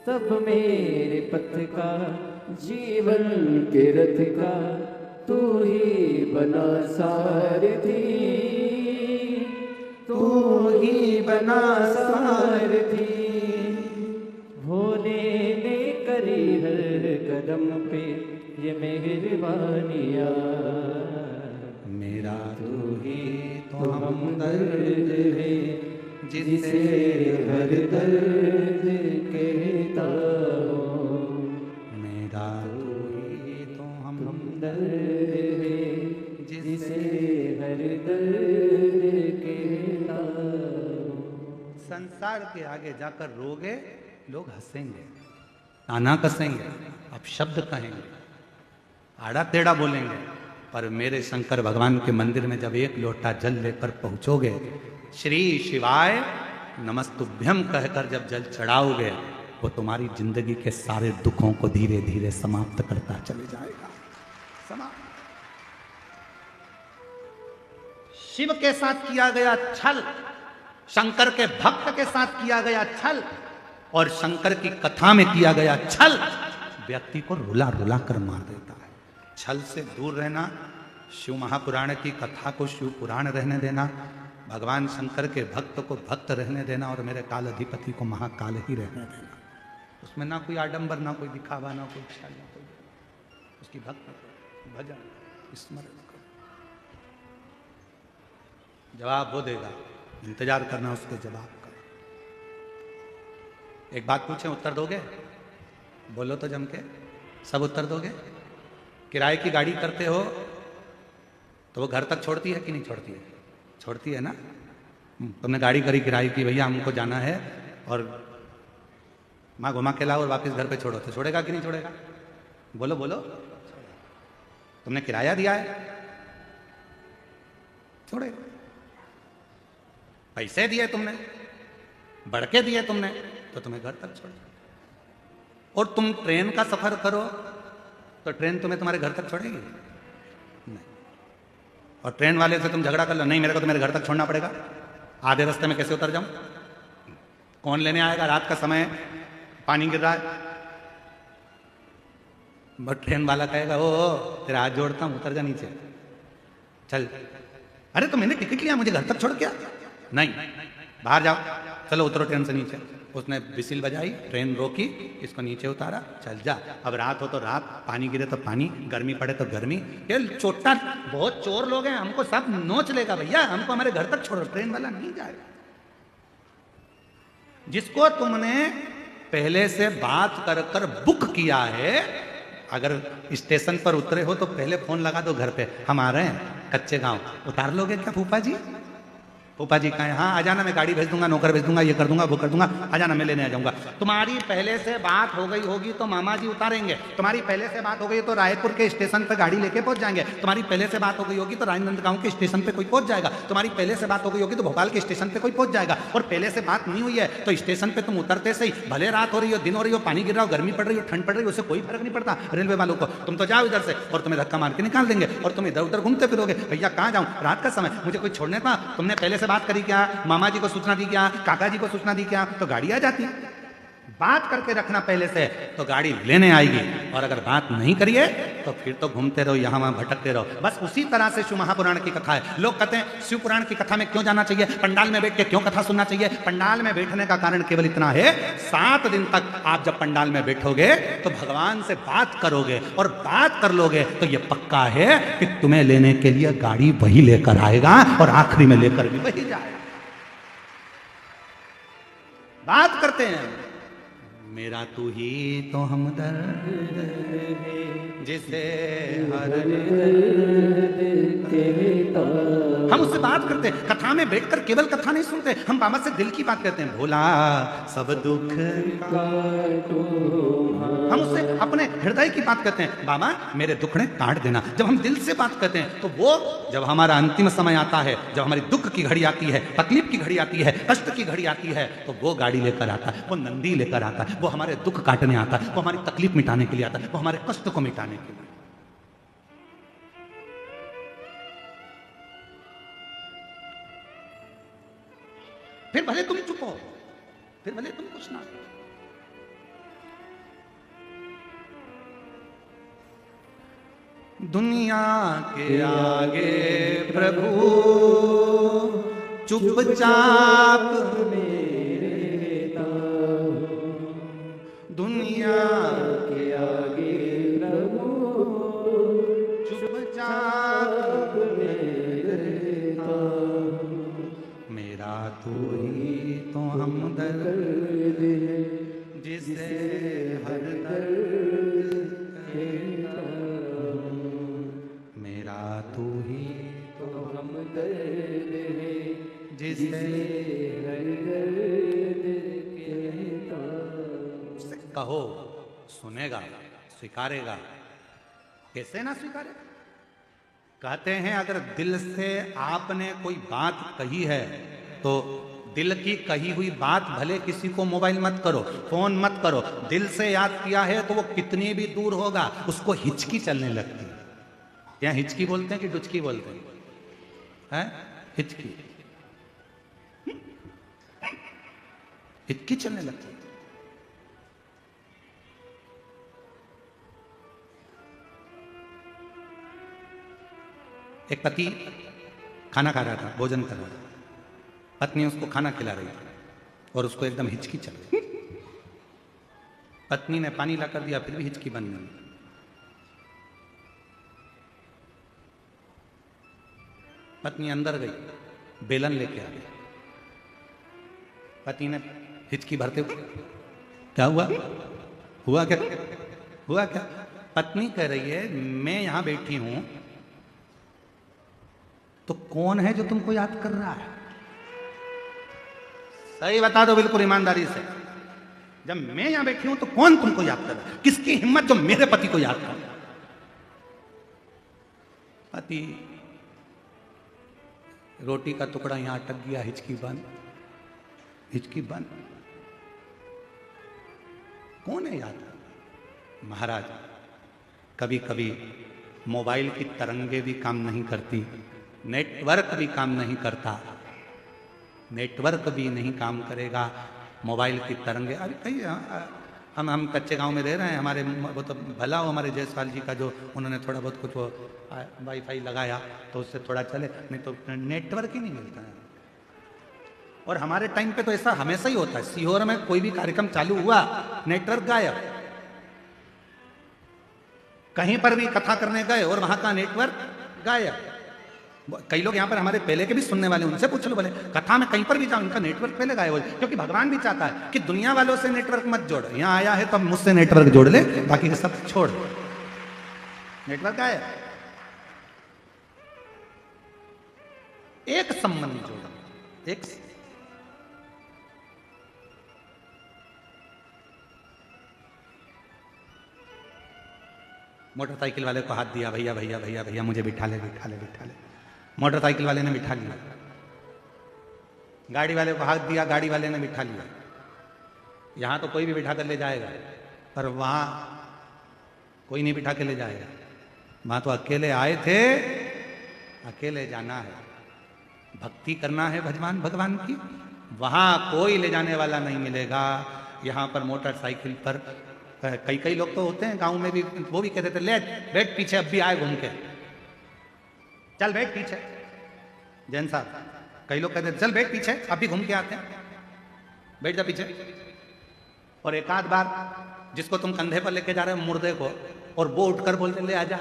तब मेरे पथ का, जीवन के रथ का तू ही बना सारथी, तू ही बना सारथी। भोले ने करी हर कदम पे ये मेहरबानियाँ। मेरा तू ही तो हमदर्द है, जिसे हर दर्द कहता हूँ। मेरा तू ही तो हमदर्द है, जिसे हर दर्द कहता हूँ। संसार के आगे जाकर रोगे, लोग हंसेंगे, ताना कसेंगे, अपशब्द कहेंगे, आड़ा टेढ़ा बोलेंगे, पर मेरे शंकर भगवान के मंदिर में जब एक लोटा जल लेकर पहुंचोगे, श्री शिवाय नमस्तुभ्यम कहकर जब जल चढ़ाओगे, वो तुम्हारी जिंदगी के सारे दुखों को धीरे धीरे समाप्त करता चले जाएगा। समाप्त। शिव के साथ किया गया छल, शंकर के भक्त के साथ किया गया छल, और शंकर की कथा में किया गया छल व्यक्ति को रुला रुला कर मार देता है। छल से दूर रहना, शिव महापुराण की कथा को शिव पुराण रहने देना, भगवान शंकर के भक्त को भक्त रहने देना, और मेरे काल अधिपति को महाकाल ही रहने देना। उसमें ना कोई आडंबर, ना कोई दिखावा, ना कोई छल, ना कोई, उसकी भक्त भजन स्मरण करो। जवाब वो देगा, इंतजार करना उसके जवाब का। एक बात पूछें, उत्तर दोगे? बोलो तो जम के, सब उत्तर दोगे? किराए की गाड़ी करते हो तो वो घर तक छोड़ती है कि नहीं छोड़ती है? छोड़ती है ना। तुमने गाड़ी करी किराए की, भैया हमको जाना है और माँ घुमा के लाओ और वापस घर पे छोड़ो, तो छोड़ेगा कि नहीं छोड़ेगा? बोलो बोलो। तुमने किराया दिया है, छोड़ेगा। पैसे दिए तुमने, बढ़ के दिए तुमने, तो तुम्हें घर तक छोड़। और तुम ट्रेन का सफर करो तो ट्रेन तुम्हें तुम्हारे घर तक छोड़ेगी? नहीं। और ट्रेन वाले से तुम झगड़ा कर लो, नहीं मेरे को तो मेरे घर तक छोड़ना पड़ेगा, आधे रास्ते में कैसे उतर जाऊं? कौन लेने आएगा? रात का समय, पानी गिर रहा है। बट ट्रेन वाला कहेगा, ओ तेरा हाथ जोड़ता हूं, उतर जा नीचे, चल। अरे तो मैंने टिकट लिया, मुझे घर तक छोड़ क्या? नहीं, बाहर जाओ, चलो उतरो ट्रेन से नीचे। उसने विसिल बजाई, ट्रेन रोकी, इसको नीचे उतारा, चल जा। अब रात हो तो रात, पानी गिरे तो पानी, गर्मी पड़े तो गर्मी। ये चोटा बहुत चोर लोग हैं, हमको सब नोच लेगा भैया, हमको हमारे घर तक छोड़ो। ट्रेन वाला नहीं जाएगा। जिसको तुमने पहले से बात कर कर बुक किया है, अगर स्टेशन पर उतरे हो तो पहले फोन लगा दो घर पे, हम आ रहे हैं कच्चे गांव, उतार लोगे क्या फूफा जी? फूफा जी कहें हाँ आ जाना, मैं गाड़ी भेज दूंगा, नौकर भेज दूंगा, ये कर दूंगा, वो कर दूंगा, आ जाना, मैं लेने आ जाऊंगा। तुम्हारी पहले से बात हो गई होगी तो मामा जी उतारेंगे, तुम्हारी पहले से बात हो गई तो रायपुर के स्टेशन पे गाड़ी लेके पहुंच जाएंगे, तुम्हारी पहले से बात हो गई होगी तो राजनांदगांव के स्टेशन पे कोई पहुंच जाएगा, तुम्हारी पहले से बात हो गई होगी तो भोपाल के स्टेशन पे कोई पहुंच जाएगा। और पहले से बात नहीं हुई है तो स्टेशन पे तुम उतरते से ही, भले रात हो रही हो, दिन हो रही हो, पानी गिर रहा हो, गर्मी पड़ रही हो, ठंड पड़ रही हो, उससे कोई फर्क नहीं पड़ता रेलवे वालों को। तुम तो जाओ इधर से और तुम्हें धक्का मार के निकाल देंगे और तुम इधर उधर घूमते फिरोगे। भैया कहाँ जाऊं, रात का समय, मुझे कोई छोड़ने का, तुमने पहले से बात करी क्या, मामा जी को सूचना दी क्या, काका जी को सूचना दी क्या, तो गाड़ी आ जाती। बात करके रखना पहले से तो गाड़ी लेने आएगी, और अगर बात नहीं करिए तो फिर तो घूमते रहो, यहां वहां भटकते रहो। बस उसी तरह से शिव महापुराण की कथा है। लोग कहते हैं शिव पुराण की कथा में क्यों जाना चाहिए, पंडाल में बैठ के क्यों कथा सुनना चाहिए। पंडाल में बैठने का कारण केवल इतना है, 7 दिन तक आप जब पंडाल में बैठोगे तो भगवान से बात करोगे, और बात कर लोगे तो ये पक्का है कि तुम्हें लेने के लिए गाड़ी वही लेकर आएगा और आखिरी में लेकर भी वही जाएगा। बात करते हैं, मेरा तू ही तो हमदर्द जिसे हर हम उससे बात करते हैं। कथा में बैठकर केवल कथा नहीं सुनते, हम बाबा से दिल की बात करते हैं। भोला सब दुख हम उससे अपने हृदय की बात करते हैं, बाबा मेरे दुखड़े काट देना। जब हम दिल से बात करते हैं तो वो जब हमारा अंतिम समय आता है, जब हमारी दुख की घड़ी आती है, तकलीफ की घड़ी आती है, कष्ट की घड़ी आती है, तो वो गाड़ी लेकर आता है, वो नंदी लेकर आता है, वो हमारे दुख काटने आता है, वो हमारी तकलीफ मिटाने के लिए आता है, वो हमारे कष्ट को मिटाने के लिए। फिर भले तुम चुप हो, फिर भले तुम कुछ ना। दुनिया के आगे प्रभु चुपचाप मेरे दाऊ, दुनिया के आगे प्रभु चुपचाप मेरे दाऊ, मेरा तू ही तो हमदर्द है जिसे हर दर्द कहता हूँ, मेरा तू ही तो हमदर्द है जिसे हर दर्द कहता हूँ। कहो सुनेगा, स्वीकारेगा, कैसे ना स्वीकारेगा। कहते हैं अगर दिल से आपने कोई बात कही है तो दिल की कही हुई बात भले किसी को मोबाइल मत करो, फोन मत करो, दिल से याद किया है तो वो कितनी भी दूर होगा उसको हिचकी चलने लगती है। यहाँ हिचकी बोलते हैं कि डुचकी बोलते हैं? हिचकी, हिचकी चलने लगती है। एक पति खाना खा रहा था, भोजन कर रहा था, पत्नी उसको खाना खिला रही थी और उसको एकदम हिचकी चल रही। पत्नी ने पानी लाकर दिया फिर भी हिचकी बंद नहीं। पत्नी अंदर गई, बेलन लेके आ गई। पति ने हिचकी भरते हुए, क्या हुआ, हुआ क्या, हुआ क्या? पत्नी कह रही है मैं यहां बैठी हूं तो कौन है जो तुमको याद कर रहा है? सही बता दो बिल्कुल ईमानदारी से, जब मैं यहां बैठी हूं तो कौन तुमको याद कर रहा है? किसकी हिम्मत जो मेरे पति को याद कर रहा है? पति रोटी का टुकड़ा यहां अटक गया, हिचकी बंद, हिचकी बंद। कौन है याद? महाराज कभी कभी मोबाइल की तरंगे भी काम नहीं करती, नेटवर्क भी काम नहीं करता, नेटवर्क भी नहीं काम करेगा, मोबाइल की तरंगे। अरे कहीं हम कच्चे गांव में रह रहे हैं, हमारे वो तो भला हो हमारे जयसवाल जी का जो उन्होंने थोड़ा बहुत कुछ वो वाईफाई लगाया तो उससे थोड़ा चले, नहीं तो नेटवर्क ही नहीं मिलता है। और हमारे टाइम पे तो ऐसा हमेशा ही होता है, सीहोर में कोई भी कार्यक्रम चालू हुआ नेटवर्क गायब, कहीं पर भी कथा करने गए और वहां का नेटवर्क गायब। कई लोग यहाँ पर हमारे पहले के भी सुनने वाले, उनसे पूछ लो, बोले कथा में कहीं पर भी जाओ इनका नेटवर्क पहले गायब हो, क्योंकि भगवान भी चाहता है कि दुनिया वालों से नेटवर्क मत जोड़, यहाँ आया है तो अब मुझसे नेटवर्क जोड़ ले, बाकी सब छोड़, नेटवर्क गायब। एक संबंध जोड़ो, एक मोटरसाइकिल वाले को हाथ दिया, भैया भैया भैया भैया मुझे बिठा ले बिठा ले बिठा ले। मोटरसाइकिल वाले ने बिठा लिया। गाड़ी वाले को हाथ दिया, गाड़ी वाले ने बिठा लिया। यहां तो कोई भी बिठा कर ले जाएगा, पर वहां कोई नहीं बिठा के ले जाएगा। वहां तो अकेले आए थे, अकेले जाना है, भक्ति करना है भगवान भगवान की। वहां कोई ले जाने वाला नहीं मिलेगा। यहां पर मोटरसाइकिल पर कई कई लोग तो होते हैं गांव में भी, वो भी कहते थे लेट बैठ पीछे, अब भी आए घूम के, चल बैठ पीछे। जैन साहब, कई लोग कहते थे चल बैठ पीछे, अब भी घूम के आते हैं, बैठ जा पीछे। और एक आध बार जिसको तुम कंधे पर लेके जा रहे हो मुर्दे को, और वो उठकर बोलते ले आजा,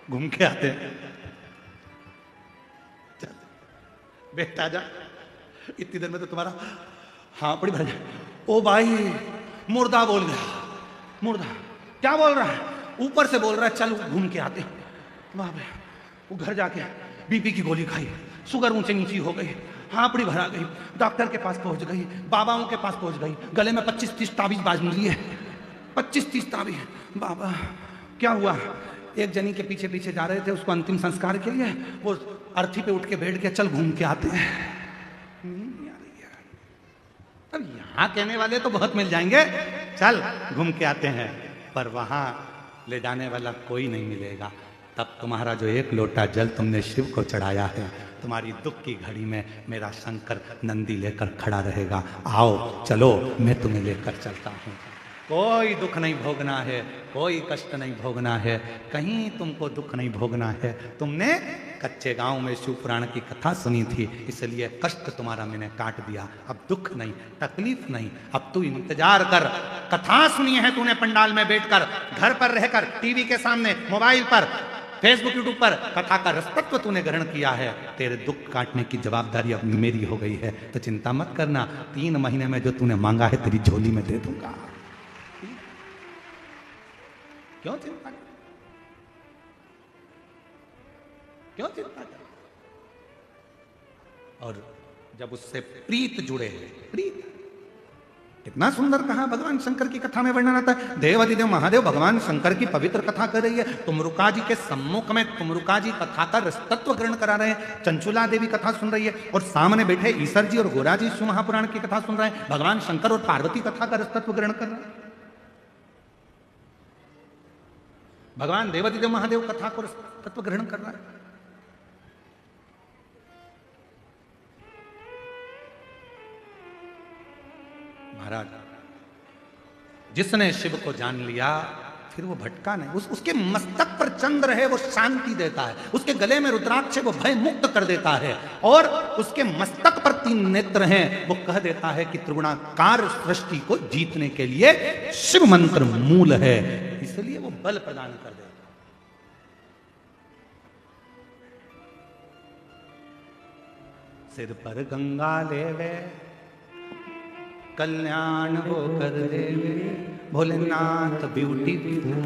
घूम के आते हैं, चल बैठ आजा। इतनी देर में तो तुम्हारा हाँ बड़ी भर। ओ भाई मुर्दा बोल गया। मुर्दा क्या बोल रहा है? ऊपर से बोल रहा है चल घूम के आते। वाह भाई, वो घर जाके बीपी की गोली खाई, शुगर ऊंचे नीची हो गई, हापड़ी भरा गई, डॉक्टर के पास पहुंच गई, बाबाओं के पास पहुंच गई, गले में 25-30 ताबीज बाज मिली है, 25-30 ताबीज। बाबा क्या हुआ? एक जनी के पीछे पीछे जा रहे थे उसको अंतिम संस्कार के लिए, वो अर्थी पे उठ के बैठ गया, चल घूम के आते हैं। अब यहां कहने वाले तो बहुत मिल जाएंगे, चल घूम के आते हैं, पर वहां ले जाने वाला कोई नहीं मिलेगा। तब तुम्हारा जो एक लोटा जल तुमने शिव को चढ़ाया है, तुम्हारी दुख की घड़ी में मेरा शंकर नंदी लेकर खड़ा रहेगा। आओ चलो मैं तुम्हें लेकर चलता हूं। कोई दुख नहीं भोगना है, कोई कष्ट नहीं भोगना है, कहीं तुमको दुख नहीं भोगना है। तुमने कच्चे गांव में शिव पुराण की कथा सुनी थी, इसलिए कष्ट तुम्हारा मैंने काट दिया। अब दुख नहीं, तकलीफ नहीं। अब तू इंतजार कर। कथा सुनी है तूने पंडाल में बैठकर, घर पर रहकर, टीवी के सामने, मोबाइल पर, फेसबुक यूट्यूब पर कथा का रसतत्व तूने ग्रहण किया है। तेरे दुख काटने की जवाबदारी अब मेरी हो गई है, तो चिंता मत करना। 3 महीने में जो तूने मांगा है तेरी झोली में दे दूंगा। क्यों चिंता कर? क्यों चिंता कर? और जब उससे प्रीत जुड़े हैं, प्रीत कितना सुंदर कहा भगवान शंकर की कथा में वर्णन आता है। देवाधिदेव महादेव भगवान शंकर की पवित्र कथा कर रही है। तुमरुका जी के सम्मुख में तुमरुका जी कथा का रसतत्व ग्रहण करा रहे हैं। चंचुला देवी कथा सुन रही है और सामने बैठे ईश्वर जी और गोरा जी शिव महापुराण की कथा सुन रहे हैं। भगवान शंकर और पार्वती कथा का रसतत्व ग्रहण कर रहे हैं। भगवान देवाधिदेव महादेव कथा को रसतत्व ग्रहण कर रहा है। महाराज, जिसने शिव को जान लिया फिर वो भटका नहीं। उसके मस्तक पर चंद्र है, वो शांति देता है। उसके गले में रुद्राक्ष है, वो भय मुक्त कर देता है। और उसके मस्तक पर 3 नेत्र हैं, वो कह देता है कि त्रिगुणाकार सृष्टि को जीतने के लिए शिव मंत्र मूल है, इसलिए वो बल प्रदान कर देता है। सिर पर गंगा लेवे कल्याण हो कर देवे, भोलेनाथ ब्यूटीफुल।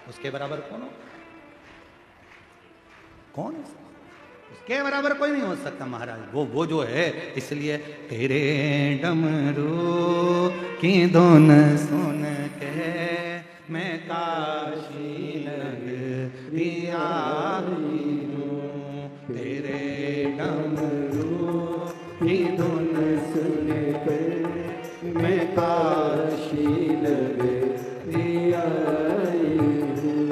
उसके बराबर कौन हो? कौन? उसके बराबर कोई नहीं हो सकता महाराज। वो जो है, इसलिए तेरे डमरू की धुन सुन के मैं काशी नगरी आई हूँ। तेरे डमरू की धुन सुन कर मैं काशी नगरी आई हूँ।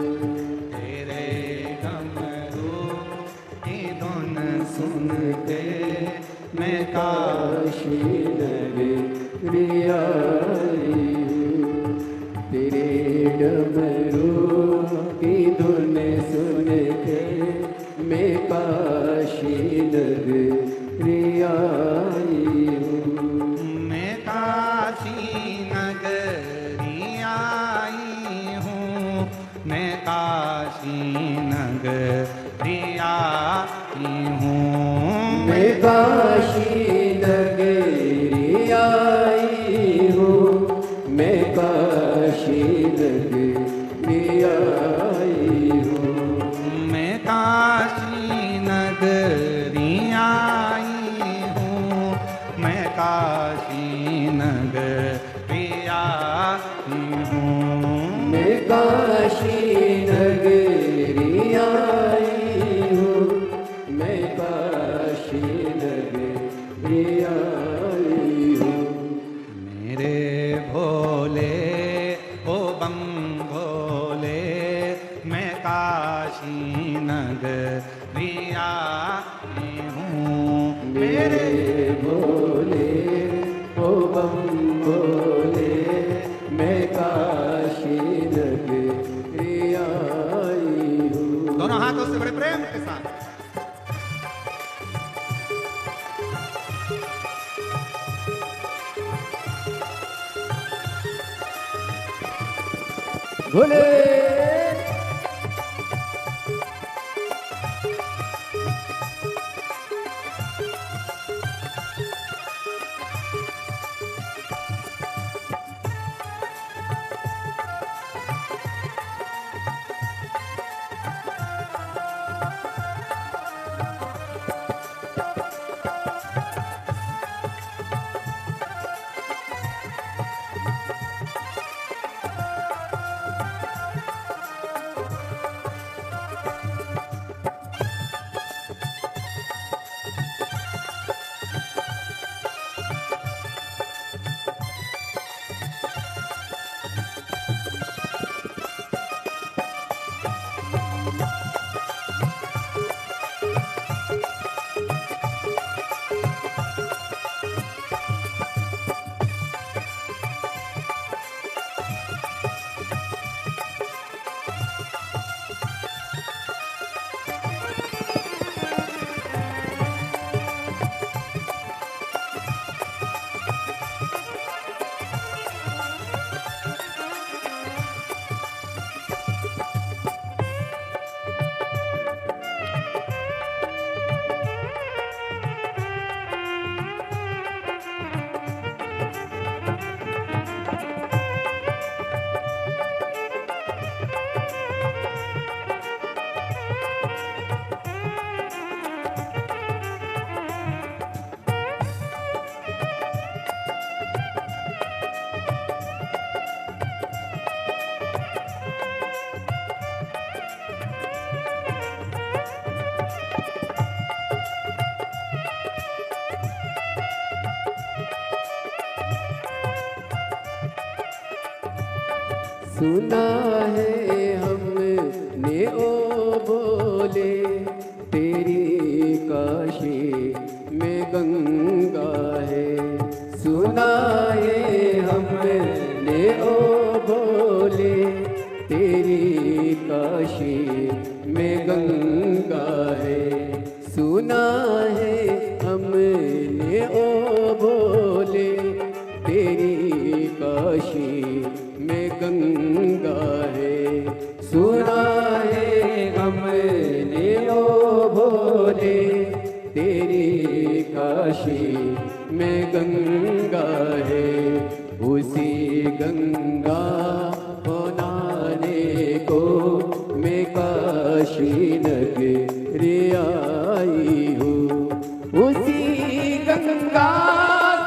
तेरे डमरू की धुन सुन के मैं काशी नगरी आई हूँ। तेरे डमरू की धुन सुन के मैं काशी नगरी आई हूँ। मैं काशी नगरी आई हूँ। मैं काशी नगरी आई हूँ। मैं काशी नगरी आई हूँ। मैं काशी नगरी आई हूँ। मैं काशी काशी नगरी आई हूँ, मैं काशी नगरी आई हूँ। मेरे भोले ओ बम भोले, मैं काशी नगरी आई हूँ। मेरे भोले ओ बम भोले, मैं काशी नगरी आई हूँ। दोनों हाथों से बड़े प्रेम के साथ भोले सुना है हमने ओ बोले, तेरी काशी में गंगा है। सुना है हमने ओ बोले, तेरी काशी में गंगा है। सुना है हमने ओ बोले, तेरी काशी में गंगा है। सुना है हमने ओ भोले, तेरी काशी में गंगा है। उसी गंगा को नहाने को मैं काशी नगरी आई हूँ। उसी गंगा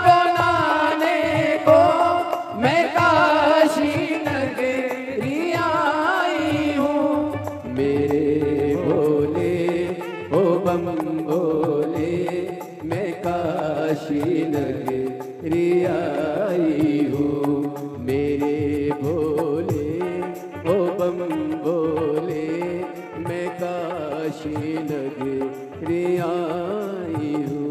को नहाने को मैं काशी नगरी आई हूँ। मेरे भोले ओ बम भोले, मैं काशी नगरी आई हूँ। मेरे भोले ओ बम भोले, मैं काशी नगरी आई हूँ।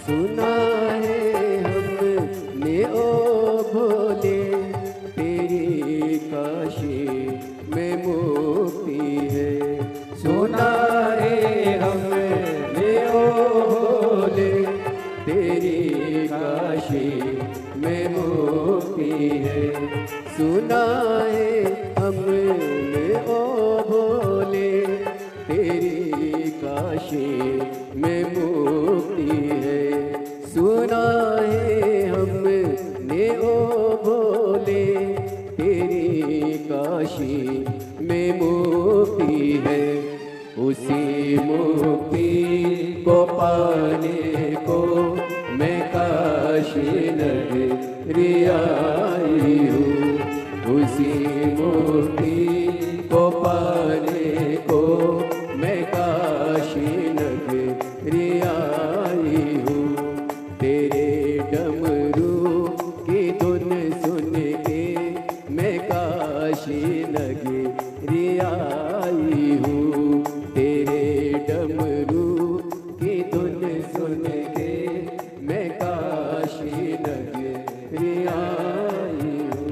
सुना है हमने ओ भोले तेरी काशी में मुक्ति है। सुना है हमने ओ भोले तेरी काशी में मुक्ति है। सुना है हमने ओ भोले तेरी काशी में मुक्ति है। सुना है हमने ओ भोले तेरी काशी में मुक्ति है। उसी मुक्ति को पाने को मैं काशी नगरी आई हूँ। उसी मुक्ति को पाने को मैं काशी नगरी आई हूँ। तेरे डमरू की धुन सुन के मैं काशी नगरी आई हूँ। तेरे डमरू की धुन सुन के मैं काशी नगरी आई हूँ।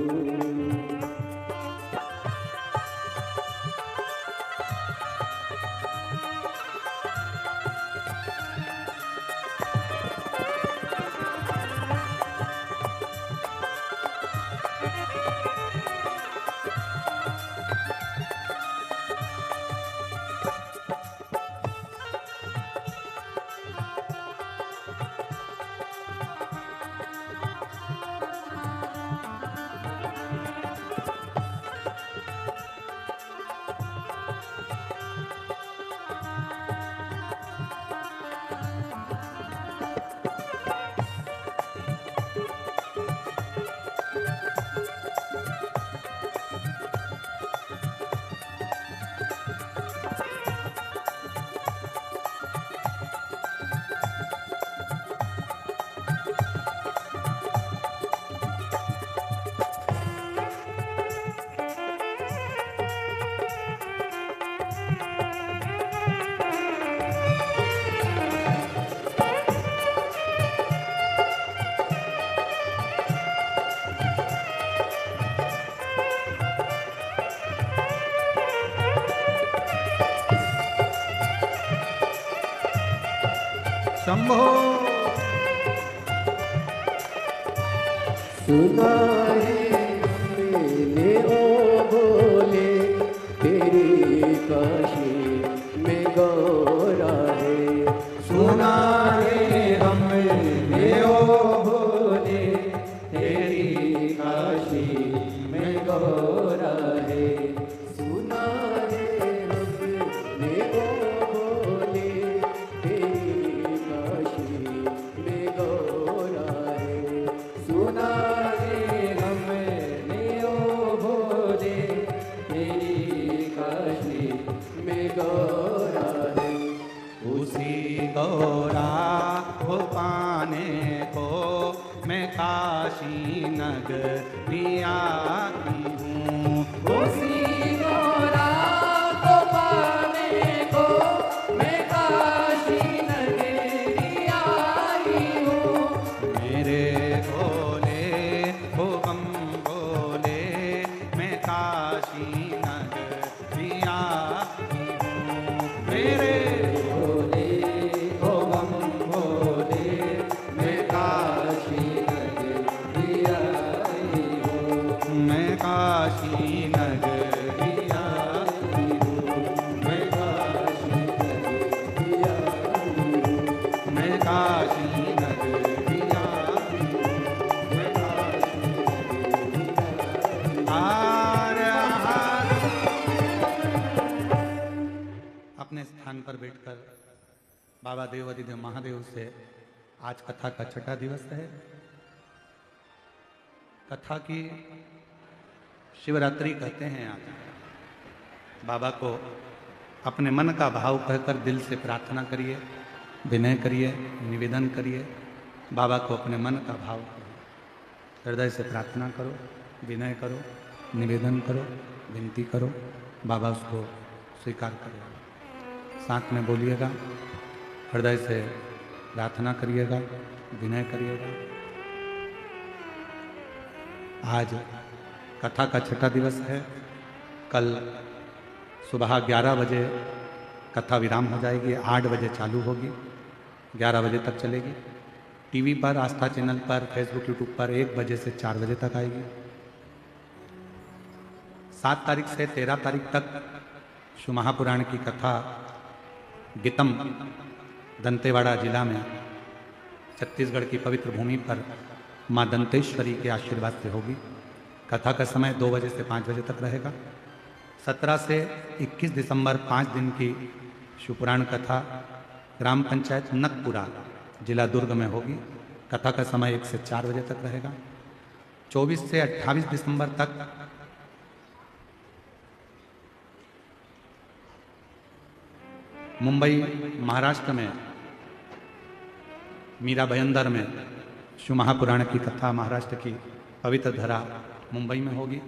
शंभो। सुना है मैंने ओ भोले तेरी काशी में गौरा है। सुना है हमने ओ भोले तेरी काशी में गौरा है। सुना है हमने ओ भोले तेरी काशी में गौरा है। सुना है हमने ओ भोले तेरी काशी में गौरा है। उसी गौरा को पाने को मैं काशी नगरी आई हूँ। उसी गौरा को पाने को मैं काशी नगरी आई हूँ। मेरे भोले हो गम भोले मैं काशी नगरी आई हूँ। मेरे भोले ओ गम भोले मैं काशी नगरी आई हूँ। मैं काशी नगरी आई हूँ। मैं काशी नगरी आई हूँ। मैं काशी नगरी आई हूँ। मैं काशी नगरी आर आर। अपने स्थान पर बैठकर बाबा देवाधिदेव महादेव से आज कथा का छठा दिवस है। कथा की शिवरात्रि कहते हैं आज। बाबा को अपने मन का भाव कहकर दिल से प्रार्थना करिए, विनय करिए, निवेदन करिए। बाबा को अपने मन का भाव करो, हृदय से प्रार्थना करो, विनय करो, निवेदन करो, विनती करो। बाबा उसको स्वीकार करेगा। साथ में बोलिएगा, हृदय से प्रार्थना करिएगा, विनय करिएगा। आज कथा का छठा दिवस है। कल सुबह 11 बजे कथा विराम हो जाएगी, 8 बजे चालू होगी, 11 बजे तक चलेगी। टीवी पर, आस्था चैनल पर, फेसबुक, यूट्यूब पर 1 बजे से 4 बजे तक आएगी। 7 तारीख से 13 तारीख तक शिव महापुराण की कथा गीतम दंतेवाड़ा जिला में छत्तीसगढ़ की पवित्र भूमि पर माँ दंतेश्वरी के आशीर्वाद से होगी। कथा का समय 2 बजे से 5 बजे तक रहेगा। 17 से 21 दिसंबर 5 दिन की शिवपुराण कथा ग्राम पंचायत नकपुरा जिला दुर्ग में होगी। कथा का समय 1 से 4 बजे तक रहेगा। 24 से 28 दिसंबर तक मुंबई महाराष्ट्र में मीरा भयंदर में शिव महापुराण की कथा महाराष्ट्र की पवित्र धरा मुंबई में होगी।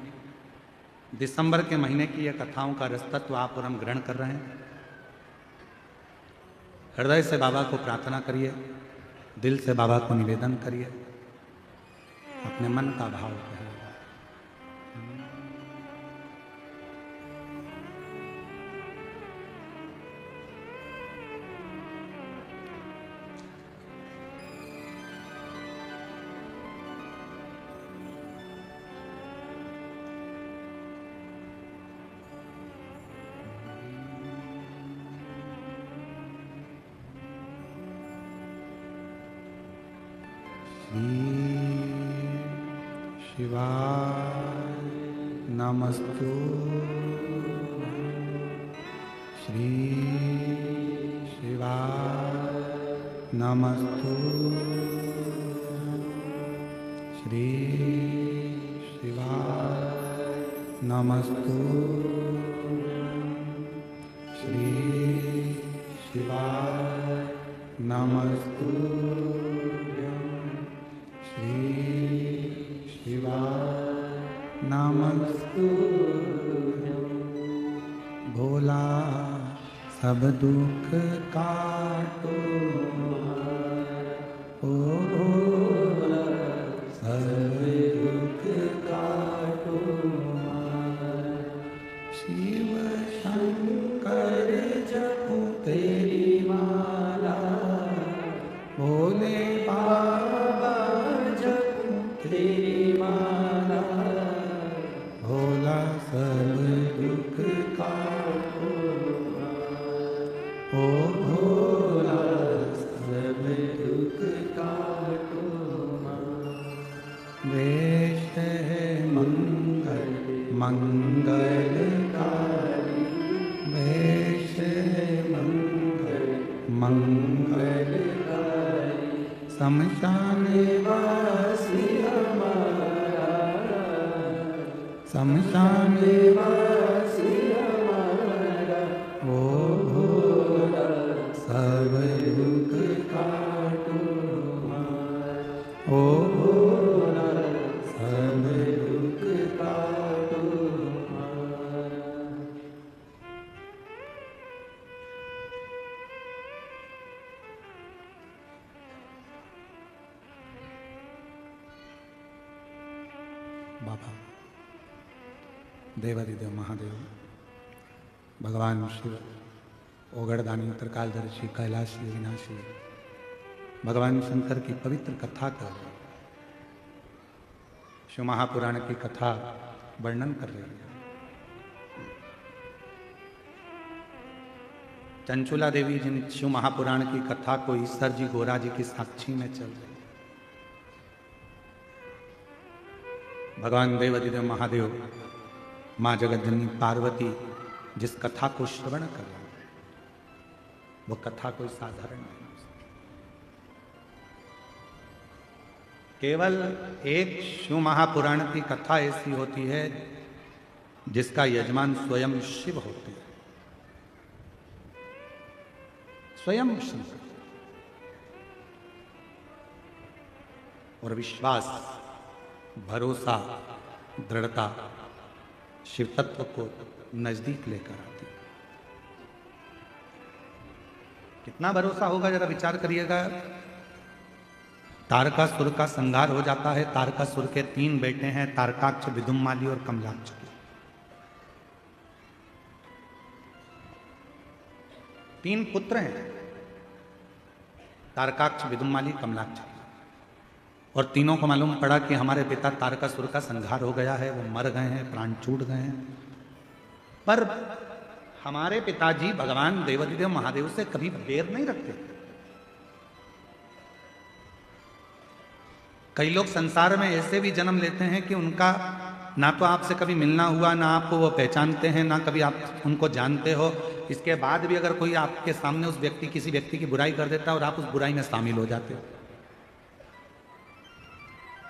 दिसंबर के महीने की यह कथाओं का रसतत्व आप और हम ग्रहण कर रहे हैं। हृदय से बाबा को प्रार्थना करिए, दिल से बाबा को निवेदन करिए, अपने मन का भाव करिए। शिवाय नमस्तु। श्री शिवाय नमस्तु। श्री शिवाय नमस्तु। श्री शिवाय नमस्तु। नमस्तु। भोला सब दुख काटो, ओ भोला सब दुख काटो। शिव शंकर जपो तेरी माला, भोले बाबा जपो तेरी माला। भोला सब दुख काटो, ओ भोला सब दुख काटो। वेश है मंगल मंगलकारी, वेश है मंगल मंगलकारी। शमशान वासी हमारा, शमशान वासी हमारा। ओ भोला सब दुख काटो, ओ भोला सब दुख काटो। बाबा देवादिदेव महादेव, भगवान शिव, ओगड़दानी, त्रिकालदर्शी, कैलाशी, विनाशी, भगवान शंकर की पवित्र कथा का शिव महापुराण की कथा वर्णन कर रही है। चंचुला देवी जिन शिव महापुराण की कथा को ईश्वर जी गोरा जी की साक्षी में चल रही है। भगवान देवादिदेव महादेव, माँ जगतजननी पार्वती जिस कथा को श्रवण कर रहे हैं, वो कथा कोई साधारण नहीं। केवल एक शिव महापुराण की कथा ऐसी होती है जिसका यजमान स्वयं शिव होते हैं, स्वयं शिव। और विश्वास, भरोसा, दृढ़ता शिव तत्व को नजदीक लेकर आती है। कितना भरोसा होगा, जरा विचार करिएगा। तारकासुर का संहार हो जाता है। तारकासुर के 3 बेटे हैं, तारकाक्ष, विदुम्माली और कमलाक्ष। 3 पुत्र हैं, तारकाक्ष, विदुम्माली, कमलाक्ष। और तीनों को मालूम पड़ा कि हमारे पिता तारकासुर का संहार हो गया है, वो मर गए हैं, प्राण छूट गए हैं। पर हमारे पिताजी भगवान देवाधिदेव महादेव से कभी बैर नहीं रखते। कई लोग संसार में ऐसे भी जन्म लेते हैं कि उनका ना तो आपसे कभी मिलना हुआ, ना आपको वो पहचानते हैं, ना कभी आप उनको जानते हो। इसके बाद भी अगर कोई आपके सामने उस व्यक्ति, किसी व्यक्ति की बुराई कर देता है और आप उस बुराई में शामिल हो जाते हो,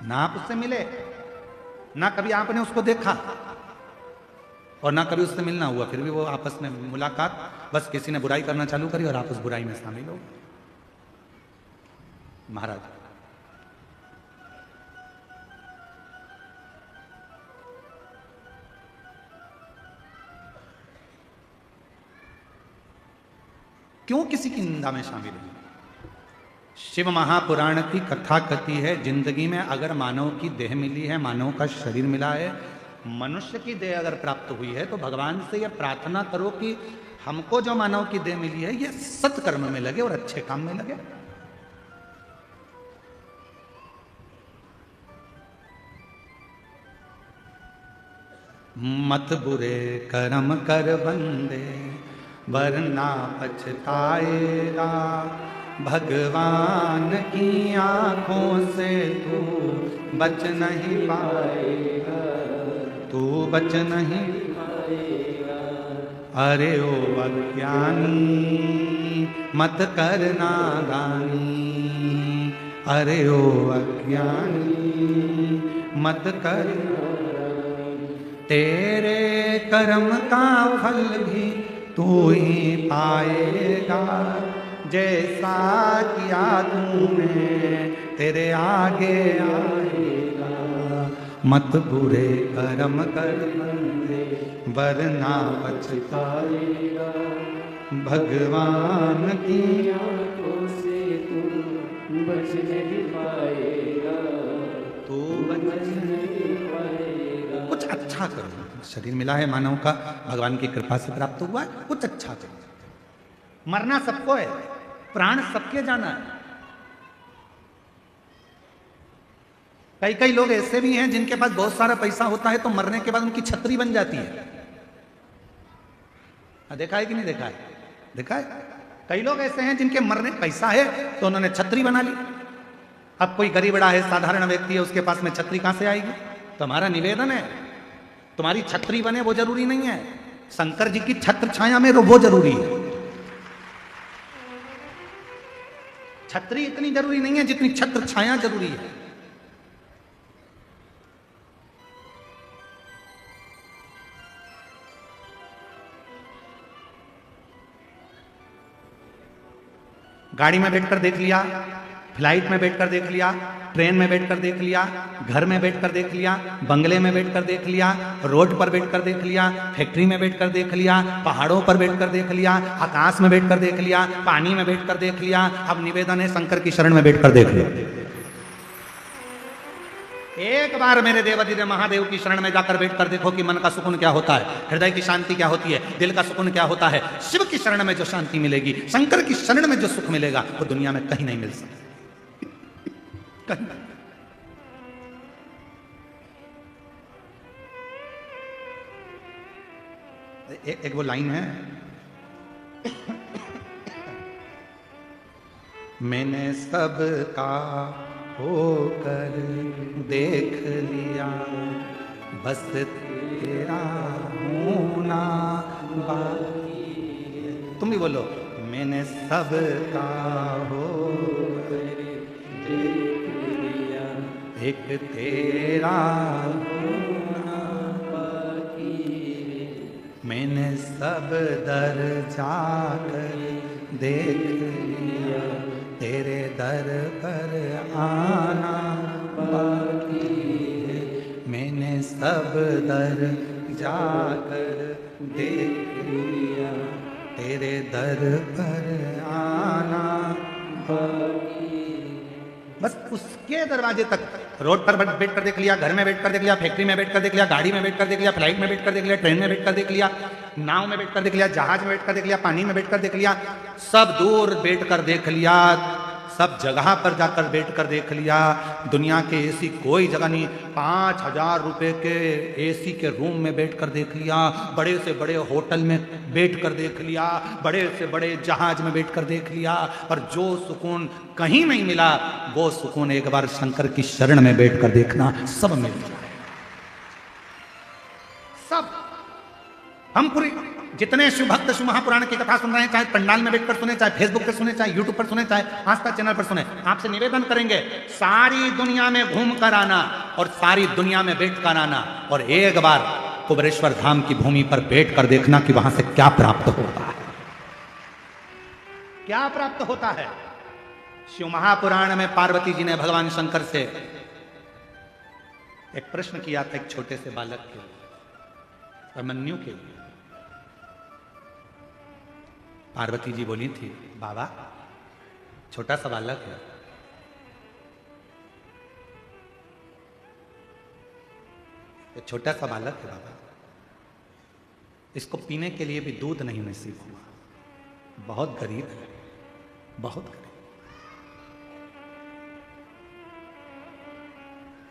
ना आप उससे मिले, ना कभी आपने उसको देखा और ना कभी उससे मिलना हुआ, फिर भी वो आपस में मुलाकात, बस किसी ने बुराई करना चालू करी और आप उस बुराई में शामिल हो। महाराज, क्यों किसी की निंदा में शामिल है? शिव महापुराण की कथा कथी है, जिंदगी में अगर मानव की देह मिली है, मानव का शरीर मिला है, मनुष्य की देह अगर प्राप्त हुई है, तो भगवान से यह प्रार्थना करो कि हमको जो मानव की देह मिली है, ये सत्कर्म में लगे और अच्छे काम में लगे। मत बुरे कर्म कर बंदे, वरना पछताएगा। भगवान की आंखों से तू बच नहीं पाएगा, तू बच नहीं पाएगा। अरे ओ अज्ञानी मत करना दानी, अरे ओ अज्ञानी मत करना। तेरे कर्म का फल भी तू ही पाएगा, जैसा किया तूने तेरे आगे आएगा। मत बुरे कर्म कर बंदे, वरना पछताएगा। भगवान की आंखों से तू बच नहीं पाएगा, तू बच नहीं पाएगा। कुछ अच्छा करो। शरीर मिला है मानव का, भगवान की कृपा से प्राप्त हुआ है, कुछ अच्छा करो। मरना सबको है, प्राण सबके जाना है। कई कई लोग ऐसे भी हैं जिनके पास बहुत सारा पैसा होता है तो मरने के बाद उनकी छतरी बन जाती है। देखा है कि नहीं देखा है? देखा है। कई लोग ऐसे हैं जिनके मरने पैसा है तो उन्होंने छतरी बना ली। अब कोई गरीबड़ा है, साधारण व्यक्ति है, उसके पास में छतरी कहां से आएगी? तो हमारा निवेदन है, तुम्हारी छतरी बने वो जरूरी नहीं है, शंकर जी की छत्र छाया में वो जरूरी है। छतरी इतनी जरूरी नहीं है जितनी छत्र छाया जरूरी है। गाड़ी में बैठकर देख लिया, फ्लाइट में बैठकर देख लिया, ट्रेन में बैठकर देख लिया, घर में बैठकर देख लिया, बंगले में बैठकर देख लिया, रोड पर बैठकर देख लिया, फैक्ट्री में बैठकर देख लिया, पहाड़ों पर बैठकर देख लिया, आकाश में बैठकर देख लिया, पानी में बैठकर देख लिया। अब निवेदन है शंकर की शरण में बैठकर देख लिया। एक बार मेरे देवाधिदेव महादेव की शरण में जाकर बैठकर देखो कि मन का सुकून क्या होता है, हृदय की शांति क्या होती है, दिल का सुकून क्या होता है। शिव की शरण में जो शांति मिलेगी, शंकर की शरण में जो सुख मिलेगा, वो दुनिया में कहीं नहीं मिल सकता, कहीं नहीं। एक वो लाइन है, मैंने सबका होकर देख लिया, बस तेरा होना बाकी है। तुम भी बोलो, मैंने सबका होकर देख लिया, एक तेरा होना बाकी है। मैंने सब दर जाकर देख लिया, तेरे दर पर आना बाकी है। मैंने सब दर जाकर देख लिया, तेरे दर पर आना बस उसके दरवाजे तक। रोड पर बैठ कर देख लिया, घर में बैठ कर देख लिया, फैक्ट्री में बैठ कर देख लिया, गाड़ी में बैठ कर देख लिया, फ्लाइट में बैठ कर देख लिया, ट्रेन में बैठ कर देख लिया, नाव में बैठ कर देख लिया, जहाज में बैठ कर देख लिया, पानी में बैठ कर देख लिया, सब दूर बैठ कर देख लिया, सब जगह पर जाकर बैठ कर देख लिया। दुनिया के ऐसी कोई जगह नहीं। 5,000 रुपए के एसी के रूम में बैठ कर देख लिया, बड़े से बड़े होटल में बैठ कर देख लिया, बड़े से बड़े जहाज में बैठ कर देख लिया, पर जो सुकून कहीं नहीं मिला वो सुकून एक बार शंकर की शरण में बैठ कर देखना, सब मिल जाए। सब हम पूरी जितने शिव भक्त शिव महापुराण की कथा सुन रहे हैं, चाहे पंडाल में बैठकर सुने, चाहे फेसबुक पे सुने, चाहे यूट्यूब पर सुने, चाहे आस्था चैनल पर सुने, आपसे निवेदन करेंगे सारी दुनिया में घूम कर आना और सारी दुनिया में बैठ कर आना और एक बार कुबेरेश्वर धाम की भूमि पर बैठ कर देखना कि वहां से क्या प्राप्त होता है, क्या प्राप्त होता है। शिव महापुराण में पार्वती जी ने भगवान शंकर से एक प्रश्न किया था, एक छोटे से बालक के लिए, अभिमन्यु के लिए। पार्वती जी बोली थी, बाबा छोटा सा बालक है, ये छोटा सा बालक है बाबा, इसको पीने के लिए भी दूध नहीं नसीब हुआ, बहुत गरीब है, बहुत गरीब।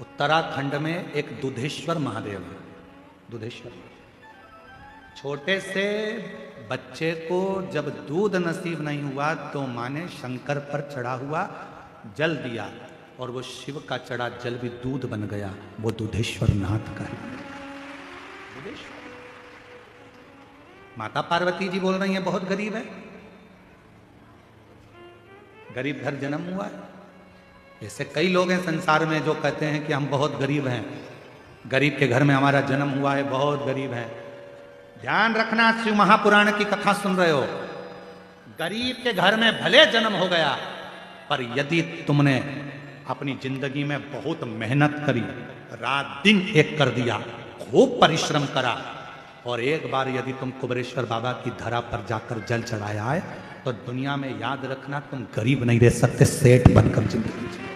उत्तराखंड में एक दुधेश्वर महादेव है, दुधेश्वर। छोटे से बच्चे को जब दूध नसीब नहीं हुआ तो माँ ने शंकर पर चढ़ा हुआ जल दिया और वो शिव का चढ़ा जल भी दूध बन गया, वो दुधेश्वर नाथ का है। माता पार्वती जी बोल रही हैं बहुत गरीब है, गरीब घर जन्म हुआ है। ऐसे कई लोग हैं संसार में जो कहते हैं कि हम बहुत गरीब हैं, गरीब के घर में हमारा जन्म हुआ है, बहुत गरीब है। ध्यान रखना, शिव महापुराण की कथा सुन रहे हो, गरीब के घर में भले जन्म हो गया, पर यदि तुमने अपनी जिंदगी में बहुत मेहनत करी, रात दिन एक कर दिया, खूब परिश्रम करा, और एक बार यदि तुम कुबेरेश्वर बाबा की धरा पर जाकर जल चढ़ाया है, तो दुनिया में याद रखना तुम गरीब नहीं रह सकते, सेठ बनकर जिंदगी जियो,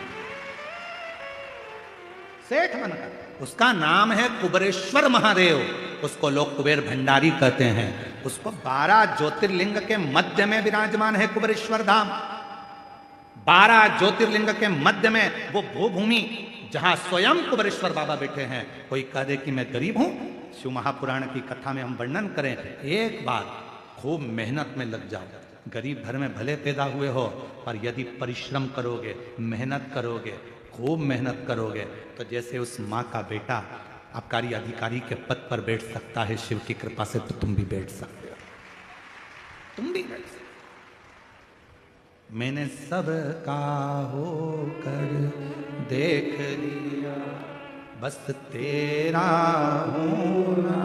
सेठ बनकर। उसका नाम है कुबेरेश्वर महादेव, उसको लोग कुबेर भंडारी कहते हैं। उसको 12 ज्योतिर्लिंग के मध्य में विराजमान है कुबेरेश्वर धाम। 12 ज्योतिर्लिंग के मध्य में वो भूभूमि जहां स्वयं कुबेरेश्वर बाबा बैठे हैं। कोई कह दे कि मैं गरीब हूं, शिव महापुराण की कथा में हम वर्णन करें, एक बार खूब मेहनत में लग जाओ। गरीब घर में भले पैदा हुए हो, पर यदि परिश्रम करोगे, मेहनत करोगे, खूब मेहनत करोगे, तो जैसे उस माँ का बेटा आबकारी अधिकारी के पद पर बैठ सकता है शिव की कृपा से, तो तुम भी बैठ सकते हो, तुम भी बैठ सकते हो। मैंने सबका होकर देख लिया, बस तेरा होना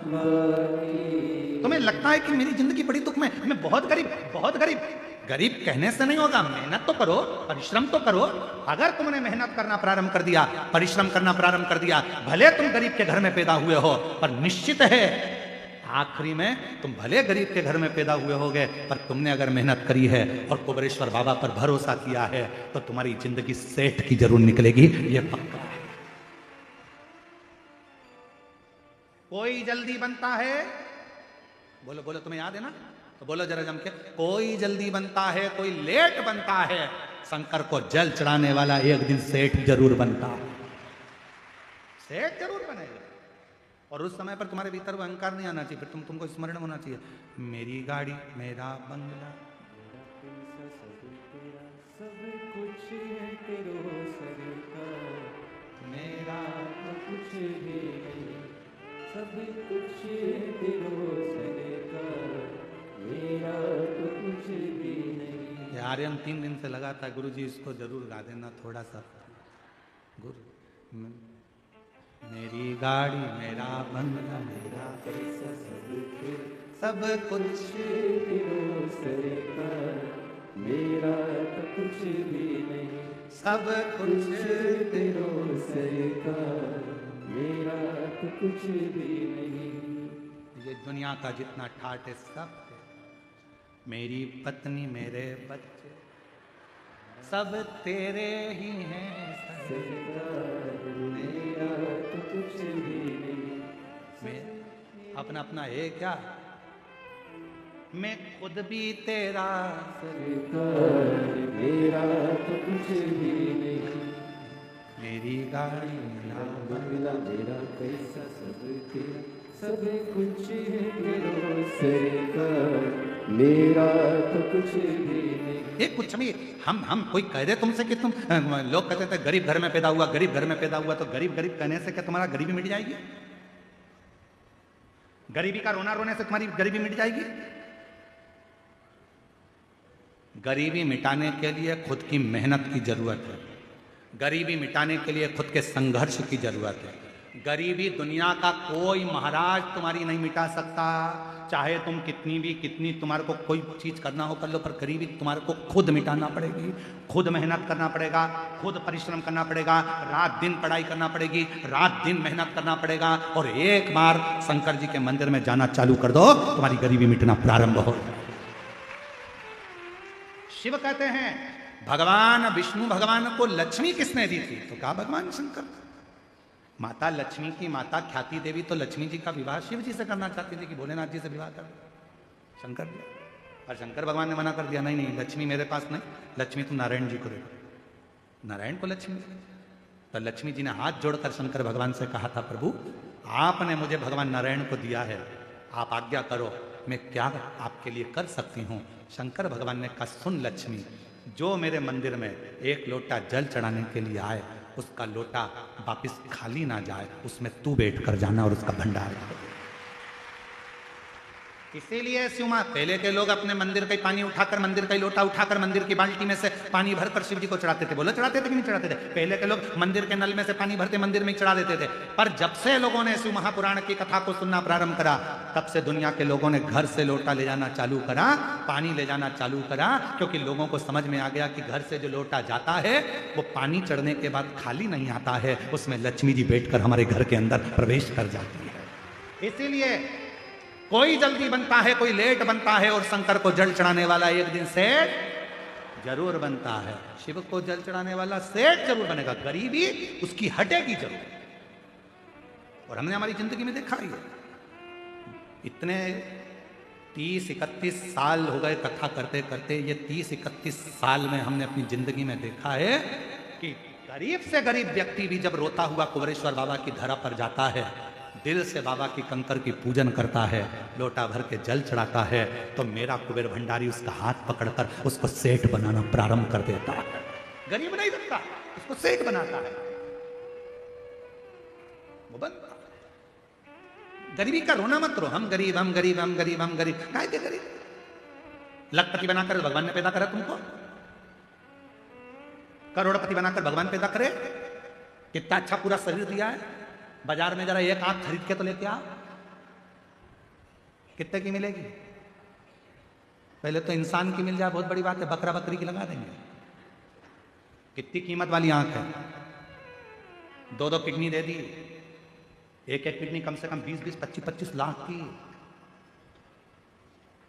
बाकी। तुम्हें लगता है कि मेरी जिंदगी बड़ी दुख में, मैं बहुत गरीब, बहुत गरीब। गरीब कहने से नहीं होगा, मेहनत तो करो, परिश्रम तो करो। अगर तुमने मेहनत करना प्रारंभ कर दिया, परिश्रम करना प्रारंभ कर दिया, भले तुम गरीब के घर में पैदा हुए हो, पर निश्चित है आखिरी में तुम भले गरीब के घर में पैदा हुए होगे, पर तुमने अगर मेहनत करी है और कुबेरेश्वर बाबा पर भरोसा किया है, तो तुम्हारी जिंदगी सेठ की जरूर निकलेगी, ये पक्का है। कोई जल्दी बनता है, बोलो बोलो, तुम्हें याद है ना, तो बोलो जरा जम के, कोई जल्दी बनता है, कोई लेट बनता है, शंकर को जल चढ़ाने वाला एक दिन सेठ जरूर बनता है, सेठ जरूर बनेगा। और उस समय पर तुम्हारे भीतर वो अहंकार नहीं आना चाहिए, फिर तुमको स्मरण होना चाहिए, मेरी गाड़ी, मेरा बंगला, सब कुछ है तेरो सरकार, मेरा तो कुछ भी नहीं, सब कुछ है तेरो सरकार, मेरा तो कुछ भी नहीं। ये आर्यन 3 दिन से लगाता है, गुरुजी इसको जरूर गा देना थोड़ा सा। गुरु, मेरी गाड़ी, मेरा बंगला, मेरा पैसा, सब कुछ तेरो सरकार, मेरा तो कुछ भी नहीं, सब कुछ तेरो सरकार, मेरा तो कुछ भी नहीं। ये दुनिया का जितना ठाट है सब है, मेरी पत्नी मेरे बच्चे सब तेरे ही हैं। सरकार मेरा तो कुछ भी नहीं। मैं अपना अपना है क्या, मैं खुद भी तेरा। सरकार मेरा तो कुछ भी नहीं। मेरी गाड़ी मेरा बंगला मेरा पैसा सब तेरा, सब कुछ है मेरा। सरकार मेरा तो कुछ भी नहीं। ये कुछ भी हम कोई कह दे तुमसे कि तुम लोग कहते थे गरीब घर में पैदा हुआ, गरीब घर में पैदा हुआ, तो गरीब गरीब कहने से क्या तुम्हारा गरीबी मिट जाएगी? गरीबी का रोना रोने से तुम्हारी गरीबी मिट जाएगी? गरीबी मिटाने के लिए खुद की मेहनत की जरूरत है। गरीबी मिटाने के लिए खुद के संघर्ष की जरूरत है। गरीबी दुनिया का कोई महाराज तुम्हारी नहीं मिटा सकता। चाहे तुम कितनी तुम्हारे को कोई चीज करना हो कर लो, पर गरीबी तुम्हारे को खुद मिटाना पड़ेगी। खुद मेहनत करना पड़ेगा, खुद परिश्रम करना पड़ेगा, रात दिन पढ़ाई करना पड़ेगी, रात दिन मेहनत करना पड़ेगा। और एक बार शंकर जी के मंदिर में जाना चालू कर दो, तुम्हारी गरीबी मिटना प्रारंभ हो। शिव कहते हैं भगवान विष्णु भगवान को लक्ष्मी किसने दी थी? तो कहा भगवान शंकर। माता लक्ष्मी की माता ख्याति देवी तो लक्ष्मी जी का विवाह शिव जी से करना चाहती थी कि भोलेनाथ जी से विवाह कर शंकर जी। और शंकर भगवान ने मना कर दिया, नहीं नहीं लक्ष्मी मेरे पास नहीं, लक्ष्मी तुम नारायण जी को दे दो। नारायण को लक्ष्मी। तो लक्ष्मी जी ने हाथ जोड़कर शंकर भगवान से कहा था, प्रभु आपने मुझे भगवान नारायण को दिया है, आप आज्ञा करो मैं क्या आपके लिए कर सकती हूँ। शंकर भगवान ने कहा, सुन लक्ष्मी, जो मेरे मंदिर में एक लोटा जल चढ़ाने के लिए आए उसका लोटा वापिस खाली ना जाए, उसमें तू बैठ कर जाना और उसका भंडार। इसीलिए शिवमा पहले के लोग अपने मंदिर का पानी उठाकर, मंदिर का लोटा उठाकर मंदिर की बाल्टी में से पानी भरकर शिव जी को चढ़ाते थे। बोलो चढ़ाते थे कि नहीं चढ़ाते थे? पहले के लोग मंदिर के नल में से पानी भरते मंदिर में ही चढ़ा देते थे। पर जब से लोगों ने शिव महापुराण की कथा को सुनना प्रारंभ करा, तब से दुनिया के लोगों ने घर से लोटा ले जाना चालू करा, पानी ले जाना चालू करा, क्योंकि लोगों को समझ में आ गया कि घर से जो लोटा जाता है वो पानी चढ़ने के बाद खाली नहीं आता है, उसमें लक्ष्मी जी बैठकर हमारे घर के अंदर प्रवेश कर जाती है। इसीलिए कोई जल्दी बनता है, कोई लेट बनता है, और शंकर को जल चढ़ाने वाला एक दिन सेठ जरूर बनता है। शिव को जल चढ़ाने वाला सेठ जरूर बनेगा, गरीबी उसकी हटेगी जरूर। और हमने हमारी जिंदगी में देखा ही है, इतने 30-31 साल हो गए कथा करते करते। ये 30-31 साल में हमने अपनी जिंदगी में देखा है कि गरीब से गरीब व्यक्ति भी जब रोता हुआ कुबेरेश्वर बाबा की धरा पर जाता है, दिल से बाबा की कंकर की पूजन करता है, लोटा भर के जल चढ़ाता है, तो मेरा कुबेर भंडारी उसका हाथ पकड़कर उसको सेठ बनाना प्रारंभ कर देता है। गरीब नहीं बनता, उसको सेठ बनाता है, वो बनता। गरीबी का रोना मत रो, हम गरीब हम गरीब हम गरीब हम गरीब। काहे के गरीब? लखपति बनाकर भगवान ने पैदा करा तुमको, करोड़पति बनाकर भगवान पैदा करे। कितना अच्छा पूरा शरीर दिया है, बाजार में जरा एक आंख खरीद के तो लेके आओ, कितने की मिलेगी? पहले तो इंसान की मिल जाए बहुत बड़ी बात है, बकरा बकरी की लगा देंगे। कितनी कीमत वाली आंख है, 2-2 किडनी दे दी, एक किडनी कम से कम 20-20, 25-25 लाख की।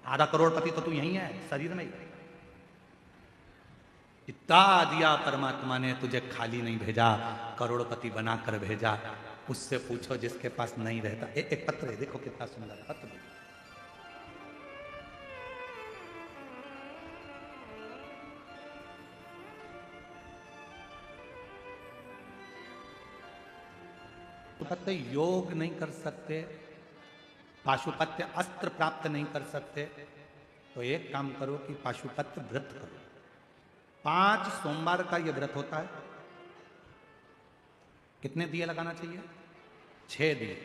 आधा करोड़पति तो तू यही है शरीर में। इतना दिया परमात्मा ने, तुझे खाली नहीं भेजा, करोड़पति बनाकर भेजा। उससे पूछो जिसके पास नहीं रहता। एक पत्र है, देखो कितना सुंदर है पत्र। पाशुपत्य योग नहीं कर सकते, पाशुपत्य अस्त्र प्राप्त नहीं कर सकते, तो एक काम करो कि पाशुपत्य व्रत करो। 5 सोमवार का यह व्रत होता है। कितने दिए लगाना चाहिए? 6 दिए,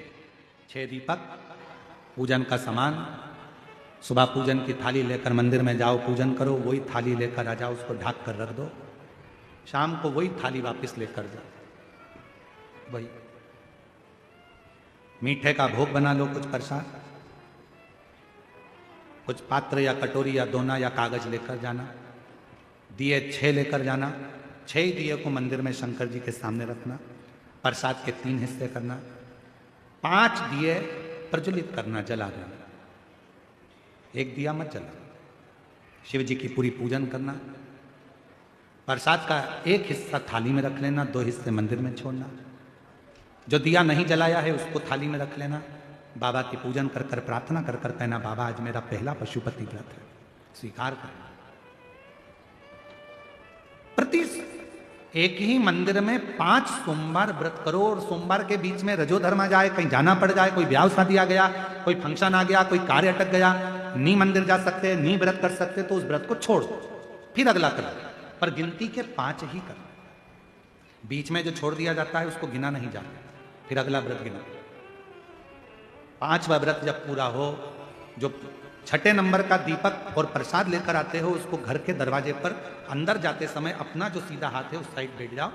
6 दीपक, पूजन का सामान। सुबह पूजन की थाली लेकर मंदिर में जाओ, पूजन करो, वही थाली लेकर आ जाओ, उसको ढक कर रख दो। शाम को वही थाली वापस लेकर जाओ। वही मीठे का भोग बना लो, कुछ प्रसाद, कुछ पात्र या कटोरी या दोना या कागज लेकर जाना। दिए 6 लेकर जाना, 6 ही दिए को मंदिर में शंकर जी के सामने रखना। प्रसाद के 3 हिस्से करना, 5 दिए प्रज्वलित करना, जला देना। एक दिया मत जला, शिव जी की पूरी पूजन करना, प्रसाद का एक हिस्सा थाली में रख लेना, 2 हिस्से मंदिर में छोड़ना, जो दिया नहीं जलाया है उसको थाली में रख लेना, बाबा की पूजन कर कर प्रार्थना कर कर कहना बाबा आज मेरा पहला पशुपति व्रत है, स्वीकार करना। प्रति एक ही मंदिर में 5 सोमवार व्रत करो, और सोमवार के बीच में रजोधर्म आ जाए, कहीं जाना पड़ जाए, कोई ब्याह शादी आ गया, कोई फंक्शन आ गया, कोई कार्य अटक गया, नी मंदिर जा सकते, नी व्रत कर सकते, तो उस व्रत को छोड़ दो, फिर अगला करो, पर गिनती के 5 ही करो। बीच में जो छोड़ दिया जाता है उसको गिना नहीं जाता, फिर अगला व्रत गिना। 5वां व्रत जब पूरा हो, जो 6ठे नंबर का दीपक और प्रसाद लेकर आते हो उसको घर के दरवाजे पर अंदर जाते समय अपना जो सीधा हाथ है उस साइड बैठ जाओ,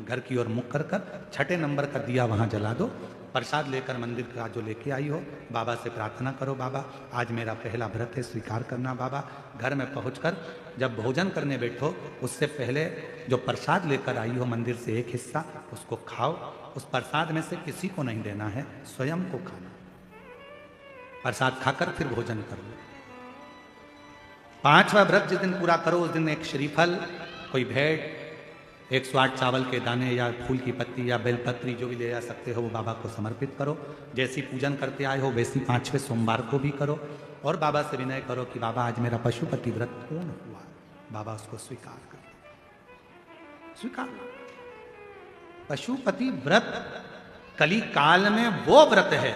घर की ओर मुख कर कर 6ठे नंबर का दिया वहां जला दो। प्रसाद लेकर मंदिर का जो लेके आई हो बाबा से प्रार्थना करो, बाबा आज मेरा पहला व्रत है, स्वीकार करना बाबा। घर में पहुंचकर जब भोजन करने बैठो उससे पहले जो प्रसाद लेकर आई हो मंदिर से एक हिस्सा उसको खाओ, उस प्रसाद में से किसी को नहीं देना है, स्वयं को खाना। प्रसाद खाकर फिर भोजन करो। 5वां व्रत जिस दिन पूरा करो उस दिन एक श्रीफल, कोई भेंट, 108 चावल के दाने या फूल की पत्ती या बेलपत्री जो भी ले जा सकते हो वो बाबा को समर्पित करो। जैसी पूजन करते आए हो वैसी 5वें सोमवार को भी करो, और बाबा से विनय करो कि बाबा आज मेरा पशुपति व्रत पूर्ण हुआ। बाबा उसको स्वीकार कर, स्वीकार। पशुपति व्रत कली काल में वो व्रत है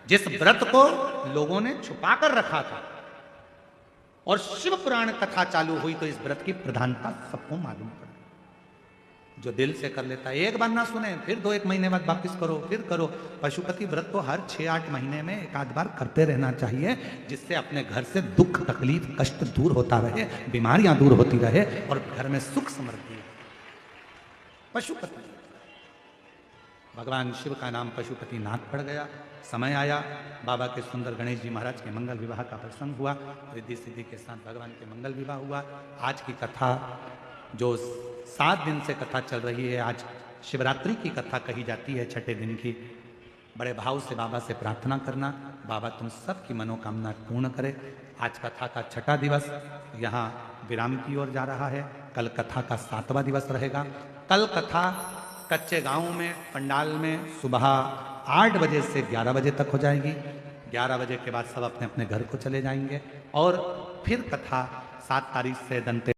जिस व्रत को लोगों ने छुपा कर रखा था, और शिव पुराण कथा चालू हुई तो इस व्रत की प्रधानता सबको मालूम पड़ी। जो दिल से कर लेता है, एक बार ना सुने फिर 2-1 महीने बाद वापिस करो, फिर करो। पशुपति व्रत तो हर 6-8 महीने में एक आध बार करते रहना चाहिए, जिससे अपने घर से दुख तकलीफ कष्ट दूर होता रहे, बीमारियां दूर होती रहे और घर में सुख समृद्धि। पशुपति भगवान शिव का नाम पशुपति नाथ पड़ गया। समय आया, बाबा के सुंदर गणेश जी महाराज के मंगल विवाह का प्रसंग हुआ, रिद्धि सिद्धि के साथ भगवान के मंगल विवाह हुआ। आज की कथा जो 7 दिन से कथा चल रही है, आज शिवरात्रि की कथा कही जाती है 6ठे दिन की। बड़े भाव से बाबा से प्रार्थना करना, बाबा तुम सबकी मनोकामना पूर्ण करे। आज कथा का 6ठा दिवस यहाँ विराम की ओर जा रहा है, कल कथा का 7वां दिवस रहेगा। कल कथा कच्चे गांव में पंडाल में सुबह 8 बजे से 11 बजे तक हो जाएगी। 11 बजे के बाद सब अपने अपने घर को चले जाएंगे, और फिर कथा 7 तारीख से दंते